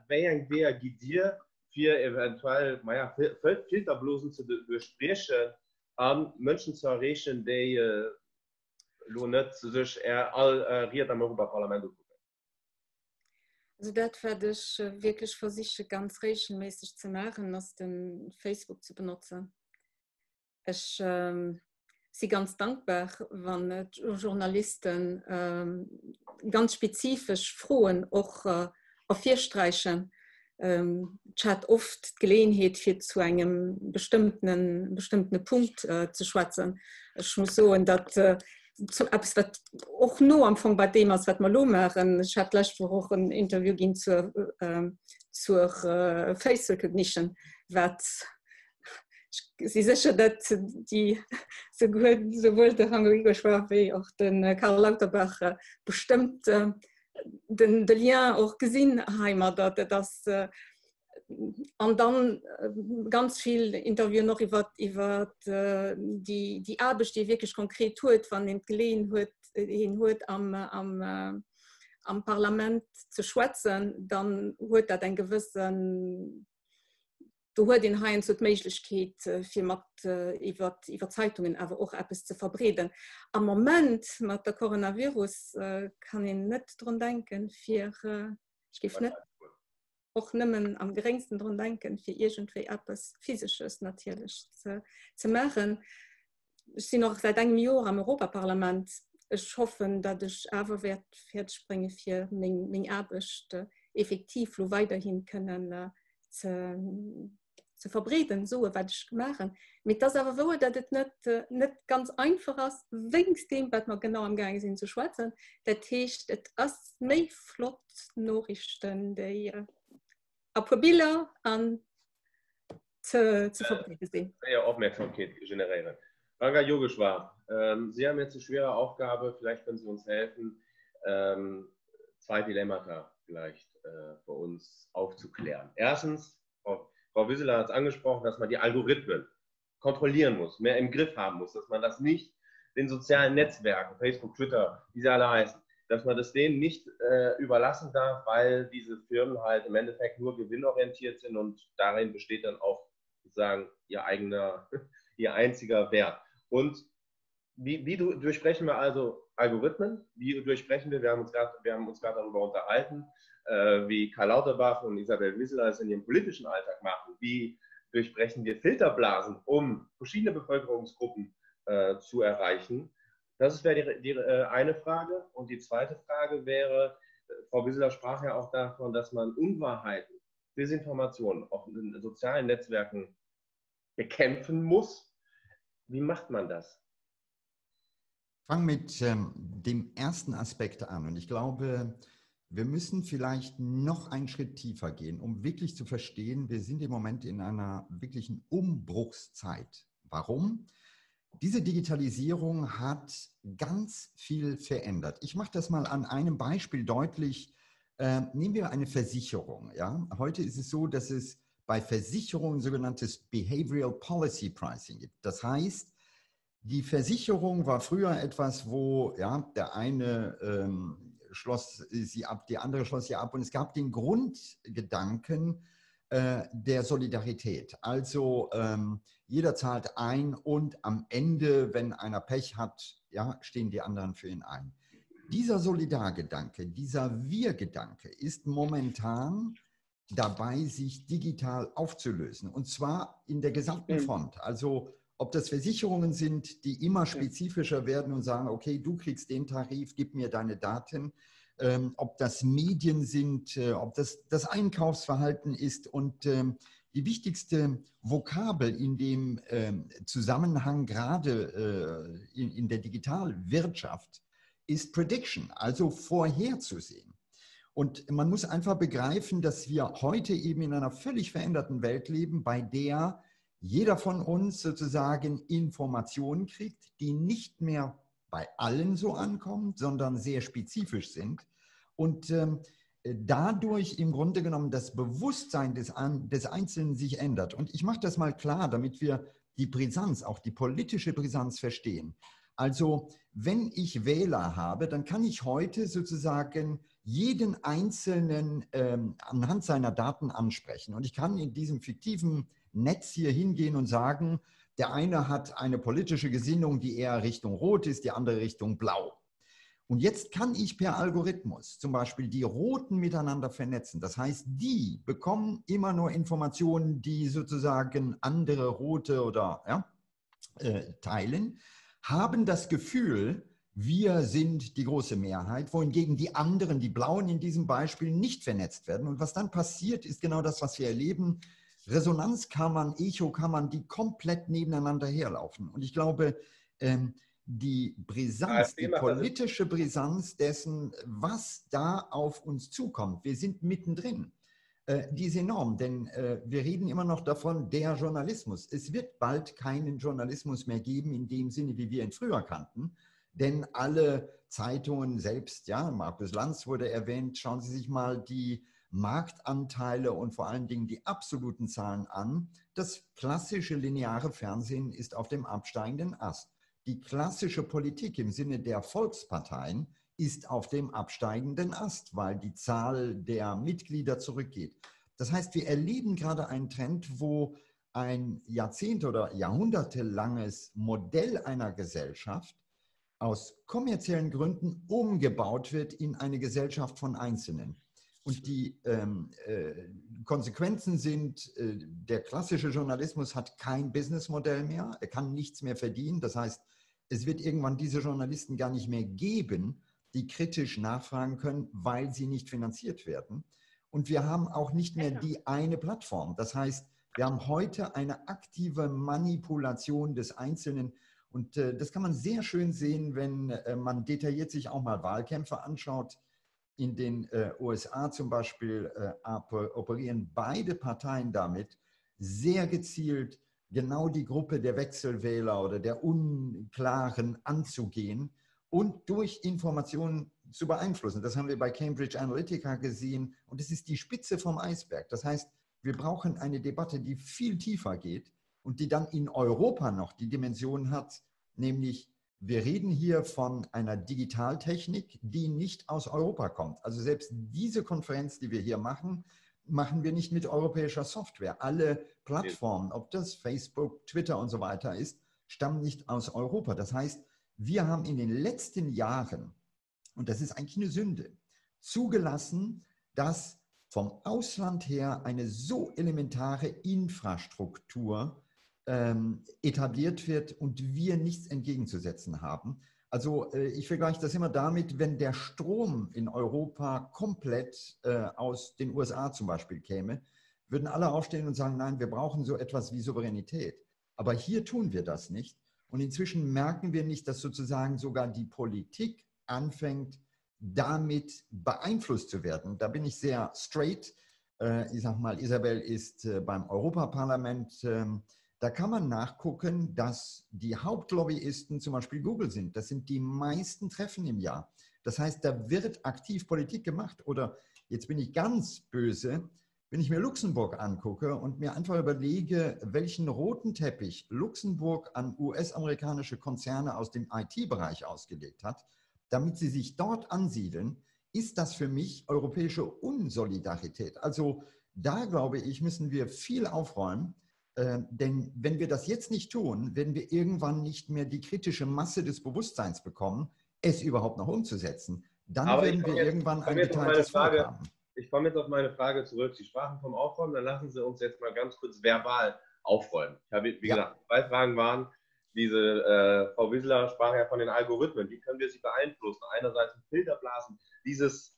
Wer geht dir für eventuell Filterblosen zu besprechen, an Menschen zu erreichen, die nicht sich alliiert am Europaparlament gucken?
Also das werde ich wirklich versuchen, ganz regelmäßig zu machen, aus dem Facebook zu benutzen. Ich bin ganz dankbar, wenn Journalisten ganz spezifisch Fragen auch auf vier streichen. Ich hatte oft die Gelegenheit, für zu einem bestimmten Punkt zu schwatzen. Ich muss sagen, dass auch nur am Anfang bei dem, was wir machen. Ich hatte letzte Woche ein Interview zur Face Recognition, was sie sicher, dass die sowohl der Rodrigo Schwab wie auch den Karl Lauterbach bestimmt den Lien auch gesehen haben, dass und dann ganz viel Interview noch über die Arbeit, die wirklich konkret tut, wenn den gelegen hat, am Parlament zu schwätzen, dann hat er einen gewissen, du hast den Heinz die Möglichkeit, über Zeitungen aber auch etwas zu verbreden. Am Moment mit der Coronavirus kann ich nicht daran denken, ich gebe nicht auch nimmen am geringsten daran denken, für irgendwie etwas Physisches natürlich zu machen. Ich bin noch seit einem Jahr am Europaparlament. Ich hoffe, dass ich aber fertig springen für meine Arbeit effektiv weiterhin können zu verbreden, so was ich machen. Mit das aber so, dass es nicht ganz einfach ist, wegen dem, was wir genau am Gang sind, zu schwätzen. Das heißt, es ist mehr flott Nachrichten, die Bilder an zu verbreden sind.
Sehr Aufmerksamkeit generieren. Ranga Yogeshwar, Sie haben jetzt eine schwere Aufgabe, vielleicht können Sie uns helfen, zwei Dilemmata vielleicht für uns aufzuklären. Erstens, Frau Wissler hat es angesprochen, dass man die Algorithmen kontrollieren muss, mehr im Griff haben muss, dass man das nicht den sozialen Netzwerken, Facebook, Twitter, wie sie alle heißen, dass man das denen nicht überlassen darf, weil diese Firmen halt im Endeffekt nur gewinnorientiert sind und darin besteht dann auch sozusagen ihr einziger Wert. Und wie durchbrechen wir also Algorithmen? Wie durchbrechen wir? Wir haben uns gerade darüber unterhalten, wie Karl Lauterbach und Isabel Wissler es in ihrem politischen Alltag machen. Wie durchbrechen wir Filterblasen, um verschiedene Bevölkerungsgruppen zu erreichen? Das wäre die eine Frage. Und die zweite Frage wäre, Frau Wissler sprach ja auch davon, dass man Unwahrheiten, Desinformationen auf den sozialen Netzwerken bekämpfen muss. Wie macht man das?
Ich fange mit dem ersten Aspekt an. Und ich glaube, wir müssen vielleicht noch einen Schritt tiefer gehen, um wirklich zu verstehen, wir sind im Moment in einer wirklichen Umbruchszeit. Warum? Diese Digitalisierung hat ganz viel verändert. Ich mache das mal an einem Beispiel deutlich. Nehmen wir eine Versicherung. Ja? Heute ist es so, dass es bei Versicherungen sogenanntes Behavioral Policy Pricing gibt. Das heißt, die Versicherung war früher etwas, wo der eine schloss sie ab, die andere schloss sie ab. Und es gab den Grundgedanken der Solidarität. Also jeder zahlt ein und am Ende, wenn einer Pech hat, stehen die anderen für ihn ein. Dieser Solidargedanke, dieser Wir-Gedanke ist momentan dabei, sich digital aufzulösen. Und zwar in der gesamten Front. Also ob das Versicherungen sind, die immer spezifischer werden und sagen, okay, du kriegst den Tarif, gib mir deine Daten. Ob das Medien sind, ob das Einkaufsverhalten ist. Und die wichtigste Vokabel in dem Zusammenhang, gerade in der Digitalwirtschaft, ist Prediction, also vorherzusehen. Und man muss einfach begreifen, dass wir heute eben in einer völlig veränderten Welt leben, bei der jeder von uns sozusagen Informationen kriegt, die nicht mehr bei allen so ankommt, sondern sehr spezifisch sind und dadurch im Grunde genommen das Bewusstsein des Einzelnen sich ändert. Und ich mache das mal klar, damit wir die Brisanz, auch die politische Brisanz verstehen. Also wenn ich Wähler habe, dann kann ich heute sozusagen jeden Einzelnen anhand seiner Daten ansprechen. Und ich kann in diesem fiktiven Netz hier hingehen und sagen, der eine hat eine politische Gesinnung, die eher Richtung Rot ist, die andere Richtung Blau. Und jetzt kann ich per Algorithmus zum Beispiel die Roten miteinander vernetzen. Das heißt, die bekommen immer nur Informationen, die sozusagen andere Rote oder teilen, haben das Gefühl, wir sind die große Mehrheit, wohingegen die anderen, die Blauen in diesem Beispiel, nicht vernetzt werden. Und was dann passiert, ist genau das, was wir erleben. Resonanzkammern, Echokammern, die komplett nebeneinander herlaufen. Und ich glaube, die Brisanz, die politische Brisanz dessen, was da auf uns zukommt, wir sind mittendrin, die ist enorm, denn wir reden immer noch davon, der Journalismus. Es wird bald keinen Journalismus mehr geben in dem Sinne, wie wir ihn früher kannten, denn alle Zeitungen selbst, ja, Markus Lanz wurde erwähnt, schauen Sie sich mal die Marktanteile und vor allen Dingen die absoluten Zahlen an. Das klassische lineare Fernsehen ist auf dem absteigenden Ast. Die klassische Politik im Sinne der Volksparteien ist auf dem absteigenden Ast, weil die Zahl der Mitglieder zurückgeht. Das heißt, wir erleben gerade einen Trend, wo ein Jahrzehnt- oder jahrhundertelanges Modell einer Gesellschaft aus kommerziellen Gründen umgebaut wird in eine Gesellschaft von Einzelnen. Und die Konsequenzen sind, der klassische Journalismus hat kein Businessmodell mehr, er kann nichts mehr verdienen. Das heißt, es wird irgendwann diese Journalisten gar nicht mehr geben, die kritisch nachfragen können, weil sie nicht finanziert werden. Und wir haben auch nicht mehr die eine Plattform. Das heißt, wir haben heute eine aktive Manipulation des Einzelnen. Und das kann man sehr schön sehen, wenn man detailliert sich auch mal Wahlkämpfe anschaut. In den USA zum Beispiel operieren beide Parteien damit, sehr gezielt genau die Gruppe der Wechselwähler oder der Unklaren anzugehen und durch Informationen zu beeinflussen. Das haben wir bei Cambridge Analytica gesehen und es ist die Spitze vom Eisberg. Das heißt, wir brauchen eine Debatte, die viel tiefer geht und die dann in Europa noch die Dimension hat, nämlich wir reden hier von einer Digitaltechnik, die nicht aus Europa kommt. Also selbst diese Konferenz, die wir hier machen, machen wir nicht mit europäischer Software. Alle Plattformen, ob das Facebook, Twitter und so weiter ist, stammen nicht aus Europa. Das heißt, wir haben in den letzten Jahren, und das ist eigentlich eine Sünde, zugelassen, dass vom Ausland her eine so elementare Infrastruktur etabliert wird und wir nichts entgegenzusetzen haben. Also ich vergleiche das immer damit, wenn der Strom in Europa komplett aus den USA zum Beispiel käme, würden alle aufstehen und sagen, nein, wir brauchen so etwas wie Souveränität. Aber hier tun wir das nicht. Und inzwischen merken wir nicht, dass sozusagen sogar die Politik anfängt, damit beeinflusst zu werden. Da bin ich sehr straight. Ich sage mal, Isabel ist beim Europaparlament. Da kann man nachgucken, dass die Hauptlobbyisten zum Beispiel Google sind. Das sind die meisten Treffen im Jahr. Das heißt, da wird aktiv Politik gemacht. Oder jetzt bin ich ganz böse, wenn ich mir Luxemburg angucke und mir einfach überlege, welchen roten Teppich Luxemburg an US-amerikanische Konzerne aus dem IT-Bereich ausgelegt hat, damit sie sich dort ansiedeln, ist das für mich europäische Unsolidarität. Also da, glaube ich, müssen wir viel aufräumen. Denn wenn wir das jetzt nicht tun, werden wir irgendwann nicht mehr die kritische Masse des Bewusstseins bekommen, es überhaupt noch umzusetzen. Dann werden wir irgendwann ein geteiltes Volk haben.
Ich komme jetzt auf meine Frage zurück. Sie sprachen vom Aufräumen, dann lassen Sie uns jetzt mal ganz kurz verbal aufräumen. Ich habe, wie gesagt, 2 Fragen waren, Frau Wissler sprach ja von den Algorithmen. Wie können wir sie beeinflussen? Einerseits mit Filterblasen, dieses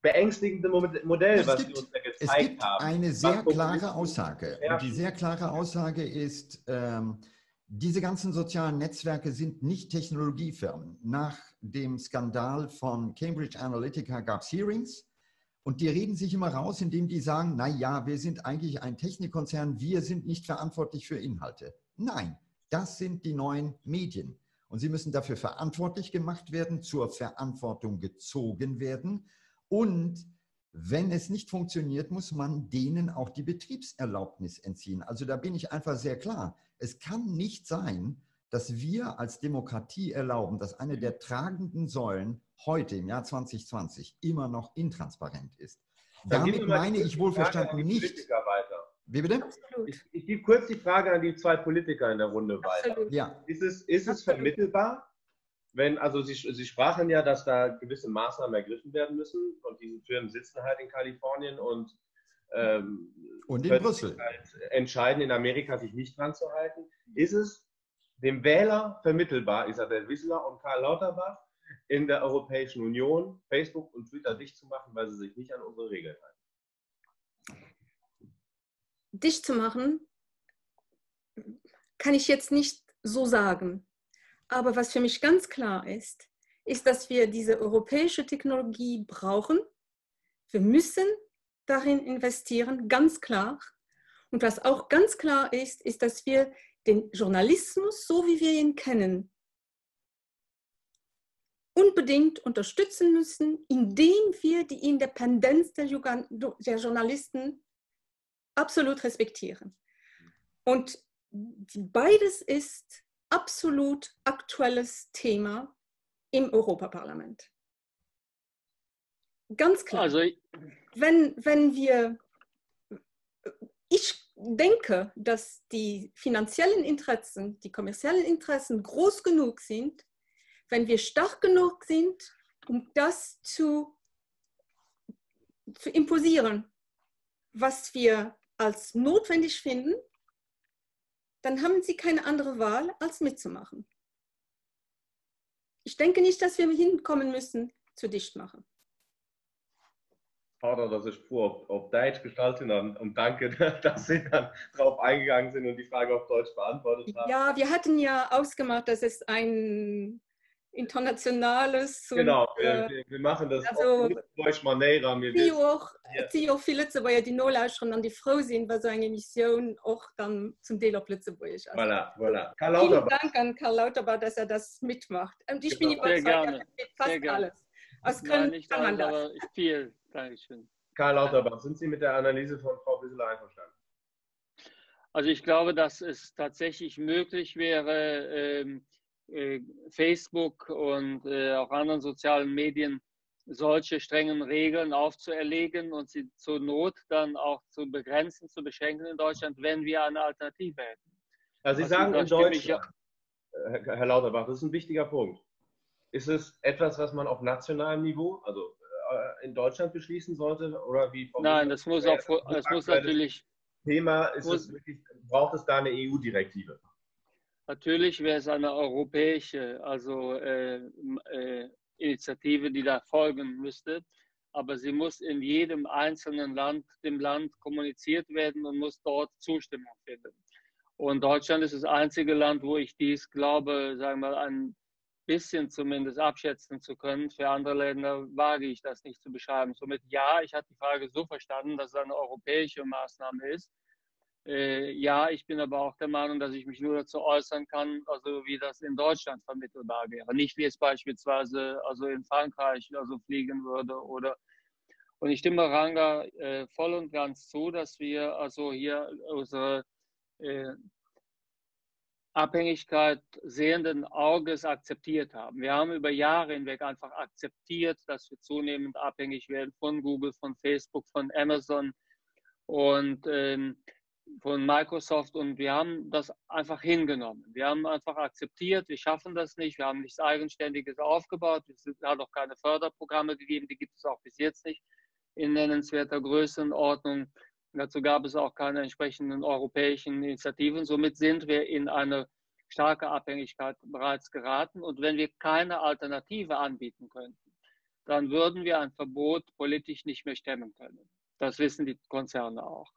beängstigende Modell, was Sie uns da gezeigt haben.
Es gibt eine sehr klare Aussage. Und die sehr klare Aussage ist, diese ganzen sozialen Netzwerke sind nicht Technologiefirmen. Nach dem Skandal von Cambridge Analytica gab es Hearings und die reden sich immer raus, indem die sagen, na ja, wir sind eigentlich ein Technikkonzern, wir sind nicht verantwortlich für Inhalte. Nein, das sind die neuen Medien. Und sie müssen dafür verantwortlich gemacht werden, zur Verantwortung gezogen werden. Und wenn es nicht funktioniert, muss man denen auch die Betriebserlaubnis entziehen. Also da bin ich einfach sehr klar. Es kann nicht sein, dass wir als Demokratie erlauben, dass eine der tragenden Säulen heute im Jahr 2020 immer noch intransparent ist. Damit meine ich wohlverstanden nicht. Wie bitte?
Ich gebe kurz die Frage an die zwei Politiker in der Runde weiter.
Ja.
Ist es vermittelbar, wenn, also Sie sprachen ja, dass da gewisse Maßnahmen ergriffen werden müssen und diese Firmen sitzen halt in Kalifornien und
in Brüssel
halt entscheiden, in Amerika sich nicht dran zu halten. Ist es dem Wähler vermittelbar, Isabel Wissler und Karl Lauterbach, in der Europäischen Union Facebook und Twitter dicht zu machen, weil sie sich nicht an unsere Regeln halten?
Dicht zu machen, kann ich jetzt nicht so sagen. Aber was für mich ganz klar ist, ist, dass wir diese europäische Technologie brauchen. Wir müssen darin investieren, ganz klar. Und was auch ganz klar ist, ist, dass wir den Journalismus, so wie wir ihn kennen, unbedingt unterstützen müssen, indem wir die Independenz der Journalisten absolut respektieren. Und beides ist absolut aktuelles Thema im Europaparlament. Ganz klar.
Also
ich denke, dass die finanziellen Interessen, die kommerziellen Interessen groß genug sind, wenn wir stark genug sind, um das zu imposieren, was wir als notwendig finden, dann haben sie keine andere Wahl, als mitzumachen. Ich denke nicht, dass wir hinkommen müssen, zu dicht machen.
Vater, dass ich auf Deutsch gestalten und danke, dass Sie dann darauf eingegangen sind und die Frage auf Deutsch beantwortet haben.
Ja, wir hatten ja ausgemacht, dass es ein internationales...
Genau, wir machen das
also,
Deutsch Maneira.
Die auch viele Lützeburger, die nur schon an die Frau sind, weil so eine Mission auch dann zum Teil auf Lützeburg ist. Also,
voilà.
Vielen Dank an Karl Lauterbach, dass er das mitmacht. Und ich bin überzeugt, er versteht fast alles.
Nein, nicht alles, aber viel. Dankeschön.
Karl Lauterbach, sind Sie mit der Analyse von Frau Wissler einverstanden?
Also ich glaube, dass es tatsächlich möglich wäre, Facebook und auch anderen sozialen Medien solche strengen Regeln aufzuerlegen und sie zur Not dann auch zu begrenzen, zu beschränken in Deutschland, wenn wir eine Alternative hätten.
Also Sie sagen in Deutschland, Herr Lauterbach, das ist ein wichtiger Punkt. Ist es etwas, was man auf nationalem Niveau, also in Deutschland beschließen sollte? Oder wie?
Nein, das muss natürlich...
Thema ist es wirklich, braucht es da eine EU-Direktive?
Natürlich wäre es eine europäische, Initiative, die da folgen müsste, aber sie muss in jedem einzelnen Land, dem Land kommuniziert werden und muss dort Zustimmung finden. Und Deutschland ist das einzige Land, wo ich dies glaube, sagen wir mal, ein bisschen zumindest abschätzen zu können. Für andere Länder wage ich das nicht zu beschreiben. Somit ja, ich habe die Frage so verstanden, dass es eine europäische Maßnahme ist. Ja, ich bin aber auch der Meinung, dass ich mich nur dazu äußern kann, also wie das in Deutschland vermittelbar wäre. Nicht wie es beispielsweise also in Frankreich also fliegen würde oder. Und ich stimme Ranga voll und ganz zu, dass wir also hier unsere Abhängigkeit sehenden Auges akzeptiert haben. Wir haben über Jahre hinweg einfach akzeptiert, dass wir zunehmend abhängig werden von Google, von Facebook, von Amazon und von Microsoft, und wir haben das einfach hingenommen. Wir haben einfach akzeptiert, wir schaffen das nicht, wir haben nichts Eigenständiges aufgebaut, es hat auch keine Förderprogramme gegeben, die gibt es auch bis jetzt nicht in nennenswerter Größenordnung. Dazu gab es auch keine entsprechenden europäischen Initiativen. Somit sind wir in eine starke Abhängigkeit bereits geraten. Und wenn wir keine Alternative anbieten könnten, dann würden wir ein Verbot politisch nicht mehr stemmen können. Das wissen die Konzerne auch.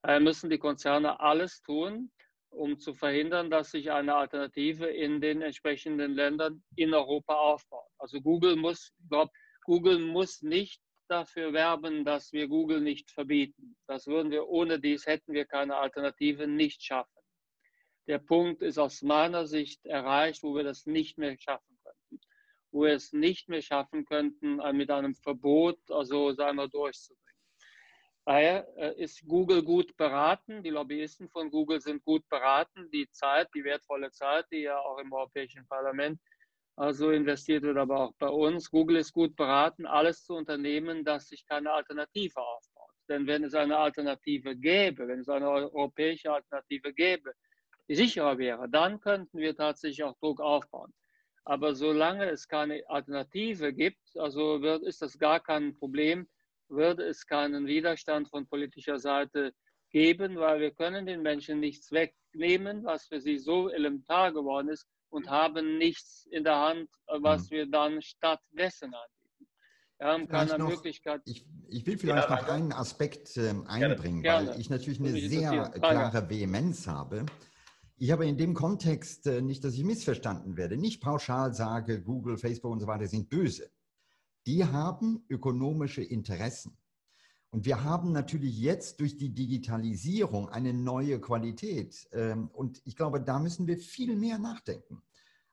Daher müssen die Konzerne alles tun, um zu verhindern, dass sich eine Alternative in den entsprechenden Ländern in Europa aufbaut. Also Google muss nicht dafür werben, dass wir Google nicht verbieten. Das würden wir, ohne dies hätten wir keine Alternative nicht schaffen. der Punkt ist aus meiner Sicht erreicht, wo wir das nicht mehr schaffen könnten. Wo wir es nicht mehr schaffen könnten, mit einem Verbot, also sagen wir, durchzubringen. Daher ist Google gut beraten, die Lobbyisten von Google sind gut beraten, die Zeit, die wertvolle Zeit, die ja auch im Europäischen Parlament also investiert wird, aber auch bei uns. Google ist gut beraten, alles zu unternehmen, dass sich keine Alternative aufbaut. Denn wenn es eine Alternative gäbe, wenn es eine europäische Alternative gäbe, die sicherer wäre, dann könnten wir tatsächlich auch Druck aufbauen. Aber solange es keine Alternative gibt, also ist das gar kein Problem, würde es keinen Widerstand von politischer Seite geben, weil wir können den Menschen nichts wegnehmen, was für sie so elementar geworden ist, und haben nichts in der Hand, was wir dann stattdessen anbieten. Wir haben keine Möglichkeit.
Ich will vielleicht noch einen Aspekt einbringen, weil ich natürlich eine sehr klare Vehemenz habe. Ich habe in dem Kontext, nicht, dass ich missverstanden werde, nicht pauschal sage, Google, Facebook und so weiter sind böse. Die haben ökonomische Interessen. Und wir haben natürlich jetzt durch die Digitalisierung eine neue Qualität. Und ich glaube, da müssen wir viel mehr nachdenken.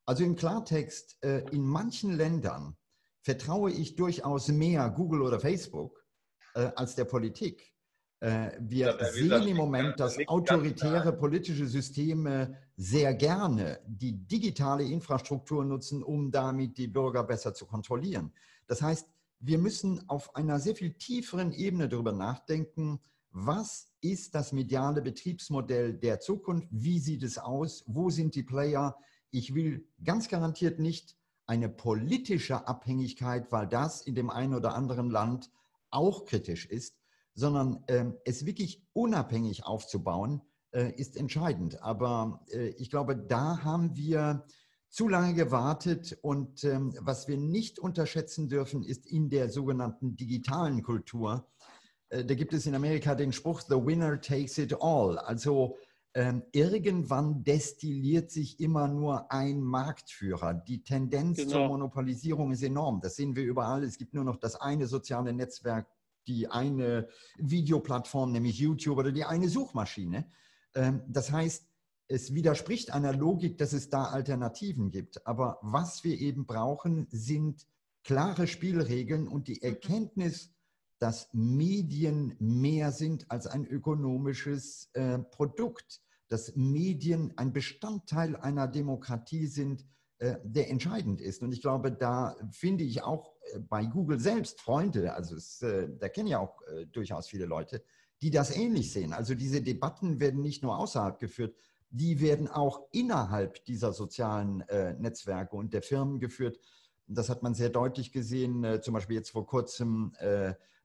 Also im Klartext, in manchen Ländern vertraue ich durchaus mehr Google oder Facebook als der Politik. Wir sehen im Moment, dass autoritäre politische Systeme sehr gerne die digitale Infrastruktur nutzen, um damit die Bürger besser zu kontrollieren. Das heißt, wir müssen auf einer sehr viel tieferen Ebene darüber nachdenken, was ist das mediale Betriebsmodell der Zukunft, wie sieht es aus, wo sind die Player. Ich will ganz garantiert nicht eine politische Abhängigkeit, weil das in dem einen oder anderen Land auch kritisch ist, sondern es wirklich unabhängig aufzubauen, ist entscheidend. Aber ich glaube, da haben wir zu lange gewartet und was wir nicht unterschätzen dürfen, ist in der sogenannten digitalen Kultur. Da gibt es in Amerika den Spruch, the winner takes it all. Also irgendwann destilliert sich immer nur ein Marktführer. Die Tendenz zur Monopolisierung ist enorm. Das sehen wir überall. Es gibt nur noch das eine soziale Netzwerk, die eine Videoplattform, nämlich YouTube, oder die eine Suchmaschine. Das heißt, es widerspricht einer Logik, dass es da Alternativen gibt. Aber was wir eben brauchen, sind klare Spielregeln und die Erkenntnis, dass Medien mehr sind als ein ökonomisches Produkt, dass Medien ein Bestandteil einer Demokratie sind, der entscheidend ist. Und ich glaube, da finde ich auch bei Google selbst Freunde, also da kennen ja auch durchaus viele Leute, die das ähnlich sehen. Also diese Debatten werden nicht nur außerhalb geführt, die werden auch innerhalb dieser sozialen Netzwerke und der Firmen geführt. Das hat man sehr deutlich gesehen, zum Beispiel jetzt vor kurzem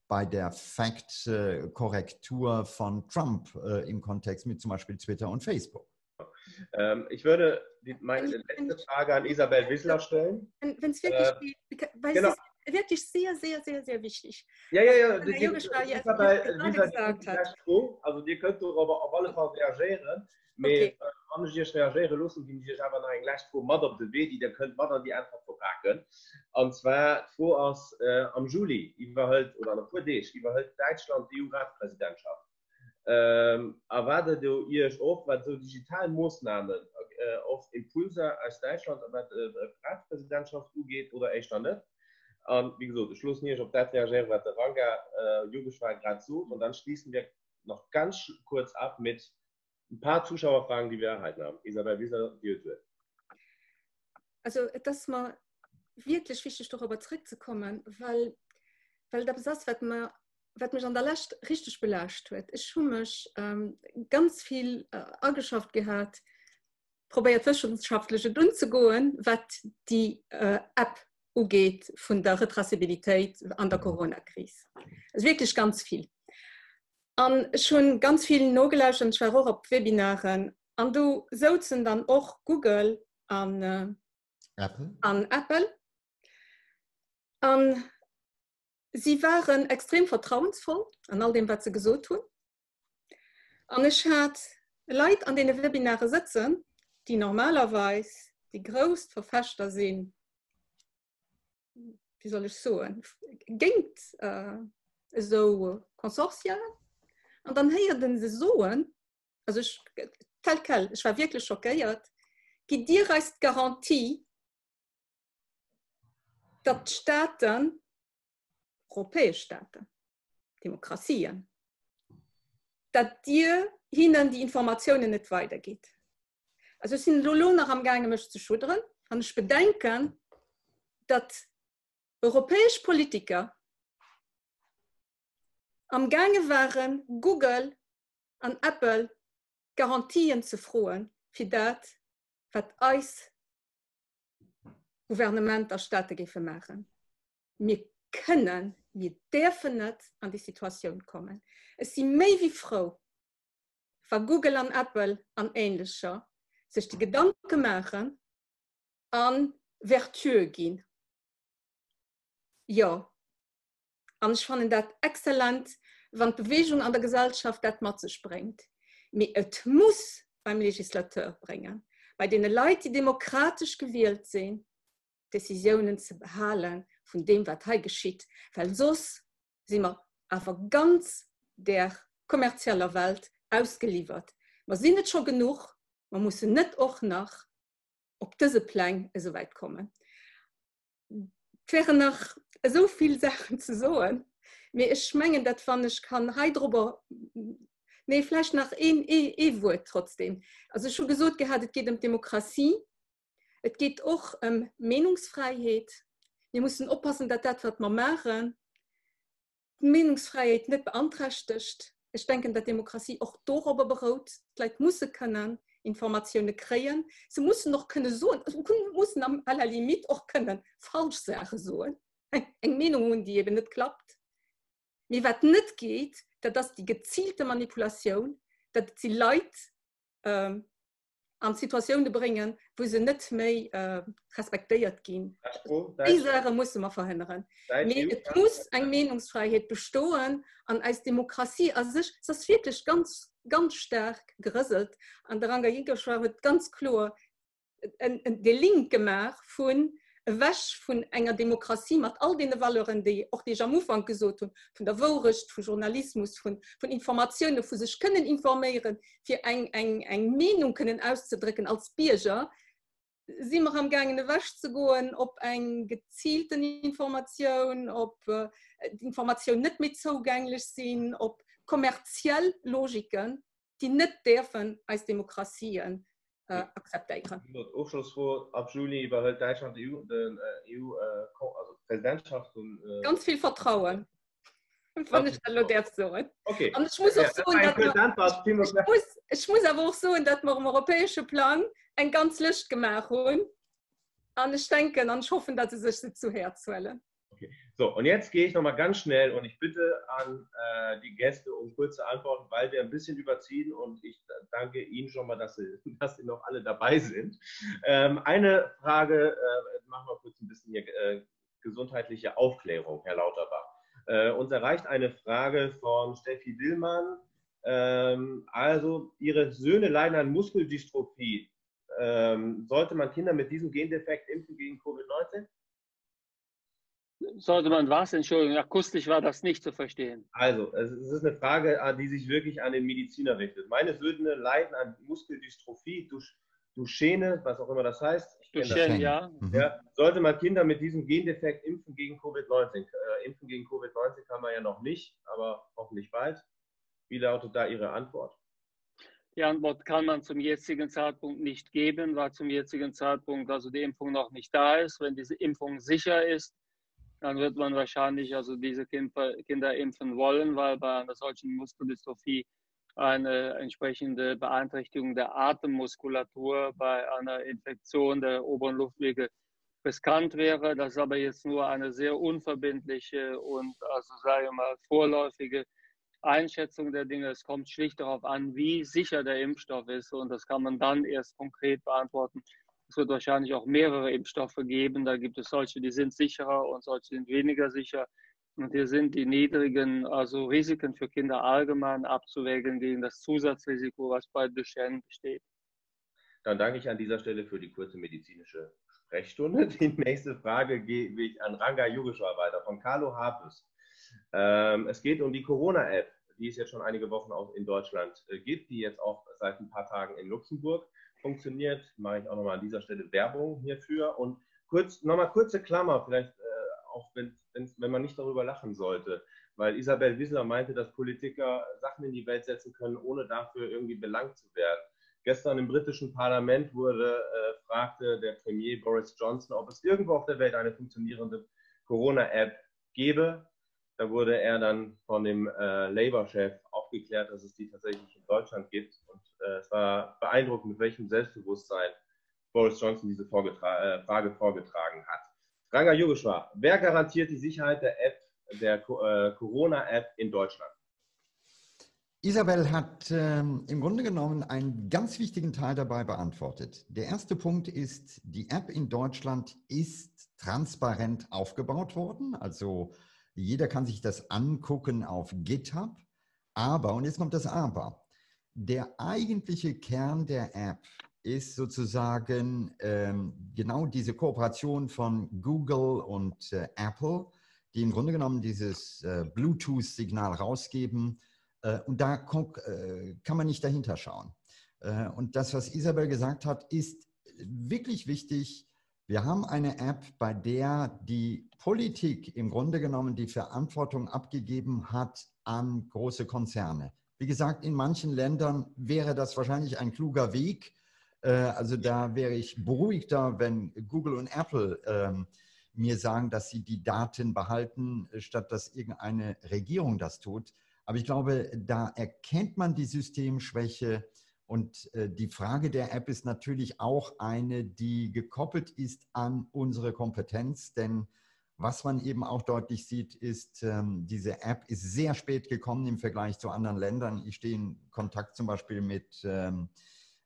bei der Fact-Korrektur von Trump im Kontext mit zum Beispiel Twitter und Facebook.
Ich würde meine letzte Frage an Isabel Wissler stellen.
Wenn es wirklich geht, weil es ist wirklich sehr, sehr, sehr, sehr wichtig.
Ja. Also die könnt aber auf alle Fälle reagieren. Okay. Wenn ich reagieren lassen, bin ich aber noch ein gleich vor Mother of the Way, die könnt man die einfach verpacken. Und zwar vor am Juli überhaupt, oder vor dich, überhaupt Deutschland die EU-Ratspräsidentschaft. Erwartet ihr auch, was so digitale Maßnahmen auf Impulse aus Deutschland, was die Ratspräsidentschaft geht oder echt noch nicht? Und wie gesagt, ich schluss nicht auf das reagieren, was der Ranga Jugendschwein gerade sucht. Und dann schließen wir noch ganz kurz ab mit ein paar Zuschauerfragen, die wir erhalten haben. Isabel, wie soll die wird?
Also, das ist mal wirklich wichtig, darüber zurückzukommen, weil das ist, was mich an der Last richtig belastet wird. Ich habe mich ganz viel angeschafft gehabt, probiert wissenschaftlich umzugehen, was die App angeht von der Retraçabilität an der Corona-Krise. Also wirklich ganz viel. Und schon ganz viel nachgelauscht und ich war auch auf Webinaren. Und du sollst dann auch Google an Apple. Und sie waren extrem vertrauensvoll an all dem, was sie gesagt haben. Und ich hatte Leute an den Webinaren sitzen, die normalerweise die größten Verfechter sind, wie soll ich sagen, ging so Konsortien. Und dann hören sie so, also ich war wirklich schockiert, gibt dir als Garantie, dass Staaten, europäische Staaten, Demokratien, dass dir ihnen die Informationen nicht weitergeht. Also es sind Lolo noch am Gange, mich zu schudern, und ich bedenke, dass europäische Politiker am Gange waren, Google und Apple Garantien zu fragen, für das, was uns Gouvernement der Staaten machen. Wir können, wir dürfen nicht an die Situation kommen. Es sind mehr wie froh, von Google und Apple und Ähnlicher, sich die Gedanken machen, an Vertue gehen. Ja, und ich fand das exzellent, wenn die Bewegung an der Gesellschaft das mit sich bringt. Aber es muss beim Legislateur bringen, bei den Leuten, die demokratisch gewählt sind, Decisionen zu behalten von dem, was hier geschieht. Weil sonst sind wir einfach ganz der kommerziellen Welt ausgeliefert. Wir sind nicht schon genug, man muss nicht auch noch auf diese Plan so weit kommen. Es wären noch so viele Sachen zu sagen, aber ich meine, dass ich kann hier drüber, nee, vielleicht noch ein Wort trotzdem. Also schon gesagt gehabt, es geht um Demokratie, es geht auch um Meinungsfreiheit. Wir müssen aufpassen, dass das, was wir machen, die Meinungsfreiheit nicht beeinträchtigt. Ich denke, dass Demokratie auch darüber beruht, vielleicht müssen können Informationen kriegen. Sie müssen noch können so, müssen am aller Limit auch können falsch Sachen so. Eine Meinung, die eben nicht klappt. Mir was nicht geht, dass das die gezielte Manipulation, dass die Leute an Situationen bringen, wo sie nicht mehr respektiert gehen. Diese Sache muss man verhindern. Es muss eine Meinungsfreiheit bestehen und als Demokratie an sich ist das wirklich ganz, ganz stark gerüsselt. Und der Ranga Jinkerscher wird ganz klar den Link gemacht von Wäsch von einer Demokratie mit all den Valeuren, die auch die am Anfang gesagt haben, von der Wahrheit, von Journalismus, von Informationen, von sich können informieren, für eine Meinung können auszudrücken als Bürger, sind wir am Gang in die Wäsche zu gehen, ob eine gezielte Information, ob die Informationen nicht mehr zugänglich sind, ob kommerzielle Logiken, die nicht dürfen als Demokratien akzeptieren.
Aufschlusswort ab Juli überhält Deutschland die EU, also Präsidentschaft und
ganz viel Vertrauen. Von der Stelle darf so.
Okay.
Und ich muss auch sagen, ich muss aber auch sagen, dass wir im europäischen Plan ein ganz Licht gemacht haben. Und ich denke und ich hoffe, dass sie sich nicht zu Herz wollen.
Okay. So, und jetzt gehe ich nochmal ganz schnell und ich bitte an die Gäste um kurze Antworten, weil wir ein bisschen überziehen und ich danke Ihnen schon mal, dass Sie noch alle dabei sind. Eine Frage, machen wir kurz ein bisschen hier gesundheitliche Aufklärung, Herr Lauterbach. Uns erreicht eine Frage von Steffi Dillmann. Also, Ihre Söhne leiden an Muskeldystrophie. Sollte man Kinder mit diesem Gendefekt impfen gegen Covid-19?
Sollte man was? Entschuldigung, akustisch war das nicht zu verstehen.
Also, es ist eine Frage, die sich wirklich an den Mediziner richtet. Meine Söhne leiden an Muskeldystrophie, Duchenne, was auch immer das heißt.
Duchenne, ja.
Ja. Sollte man Kinder mit diesem Gendefekt impfen gegen Covid-19? Impfen gegen Covid-19 kann man ja noch nicht, aber hoffentlich bald. Wie lautet da Ihre Antwort?
Die Antwort kann man zum jetzigen Zeitpunkt nicht geben, weil zum jetzigen Zeitpunkt also die Impfung noch nicht da ist. Wenn diese Impfung sicher ist, dann wird man wahrscheinlich also diese Kinder impfen wollen, weil bei einer solchen Muskeldystrophie eine entsprechende Beeinträchtigung der Atemmuskulatur bei einer Infektion der oberen Luftwege riskant wäre. Das ist aber jetzt nur eine sehr unverbindliche und also sage ich mal vorläufige Einschätzung der Dinge. Es kommt schlicht darauf an, wie sicher der Impfstoff ist und das kann man dann erst konkret beantworten. Es wird wahrscheinlich auch mehrere Impfstoffe geben. Da gibt es solche, die sind sicherer und solche sind weniger sicher. Und hier sind die niedrigen also Risiken für Kinder allgemein abzuwägen gegen das Zusatzrisiko, was bei Duchenne besteht.
Dann danke ich an dieser Stelle für die kurze medizinische Sprechstunde. Die nächste Frage gebe ich an Ranga Yogeshwar weiter von Carlo Harpes. Es geht um die Corona-App. die es jetzt schon einige Wochen auch in Deutschland gibt, die jetzt auch seit ein paar Tagen in Luxemburg funktioniert. Mache ich auch nochmal an dieser Stelle Werbung hierfür. Und nochmal kurze Klammer, vielleicht auch wenn man nicht darüber lachen sollte, weil Isabel Wissler meinte, dass Politiker Sachen in die Welt setzen können, ohne dafür irgendwie belangt zu werden. Gestern im britischen Parlament fragte der Premier Boris Johnson, ob es irgendwo auf der Welt eine funktionierende Corona-App gäbe. Da wurde er dann von dem Labour-Chef aufgeklärt, dass es die tatsächlich in Deutschland gibt. Und es war beeindruckend, mit welchem Selbstbewusstsein Boris Johnson diese Frage vorgetragen hat. Ranga Yogeshwar, wer garantiert die Sicherheit der Corona-App in Deutschland?
Isabel hat im Grunde genommen einen ganz wichtigen Teil dabei beantwortet. Der erste Punkt ist, die App in Deutschland ist transparent aufgebaut worden. Also jeder kann sich das angucken auf GitHub. Aber, und jetzt kommt das Aber, der eigentliche Kern der App ist sozusagen genau diese Kooperation von Google und Apple, die im Grunde genommen dieses Bluetooth-Signal rausgeben. Und da kann man nicht dahinter schauen. Und das, was Isabel gesagt hat, ist wirklich wichtig. Wir haben eine App, bei der die Politik im Grunde genommen die Verantwortung abgegeben hat an große Konzerne. Wie gesagt, in manchen Ländern wäre das wahrscheinlich ein kluger Weg. Also da wäre ich beruhigter, wenn Google und Apple mir sagen, dass sie die Daten behalten, statt dass irgendeine Regierung das tut. Aber ich glaube, da erkennt man die Systemschwäche und die Frage der App ist natürlich auch eine, die gekoppelt ist an unsere Kompetenz, denn was man eben auch deutlich sieht, ist, diese App ist sehr spät gekommen im Vergleich zu anderen Ländern. Ich stehe in Kontakt zum Beispiel mit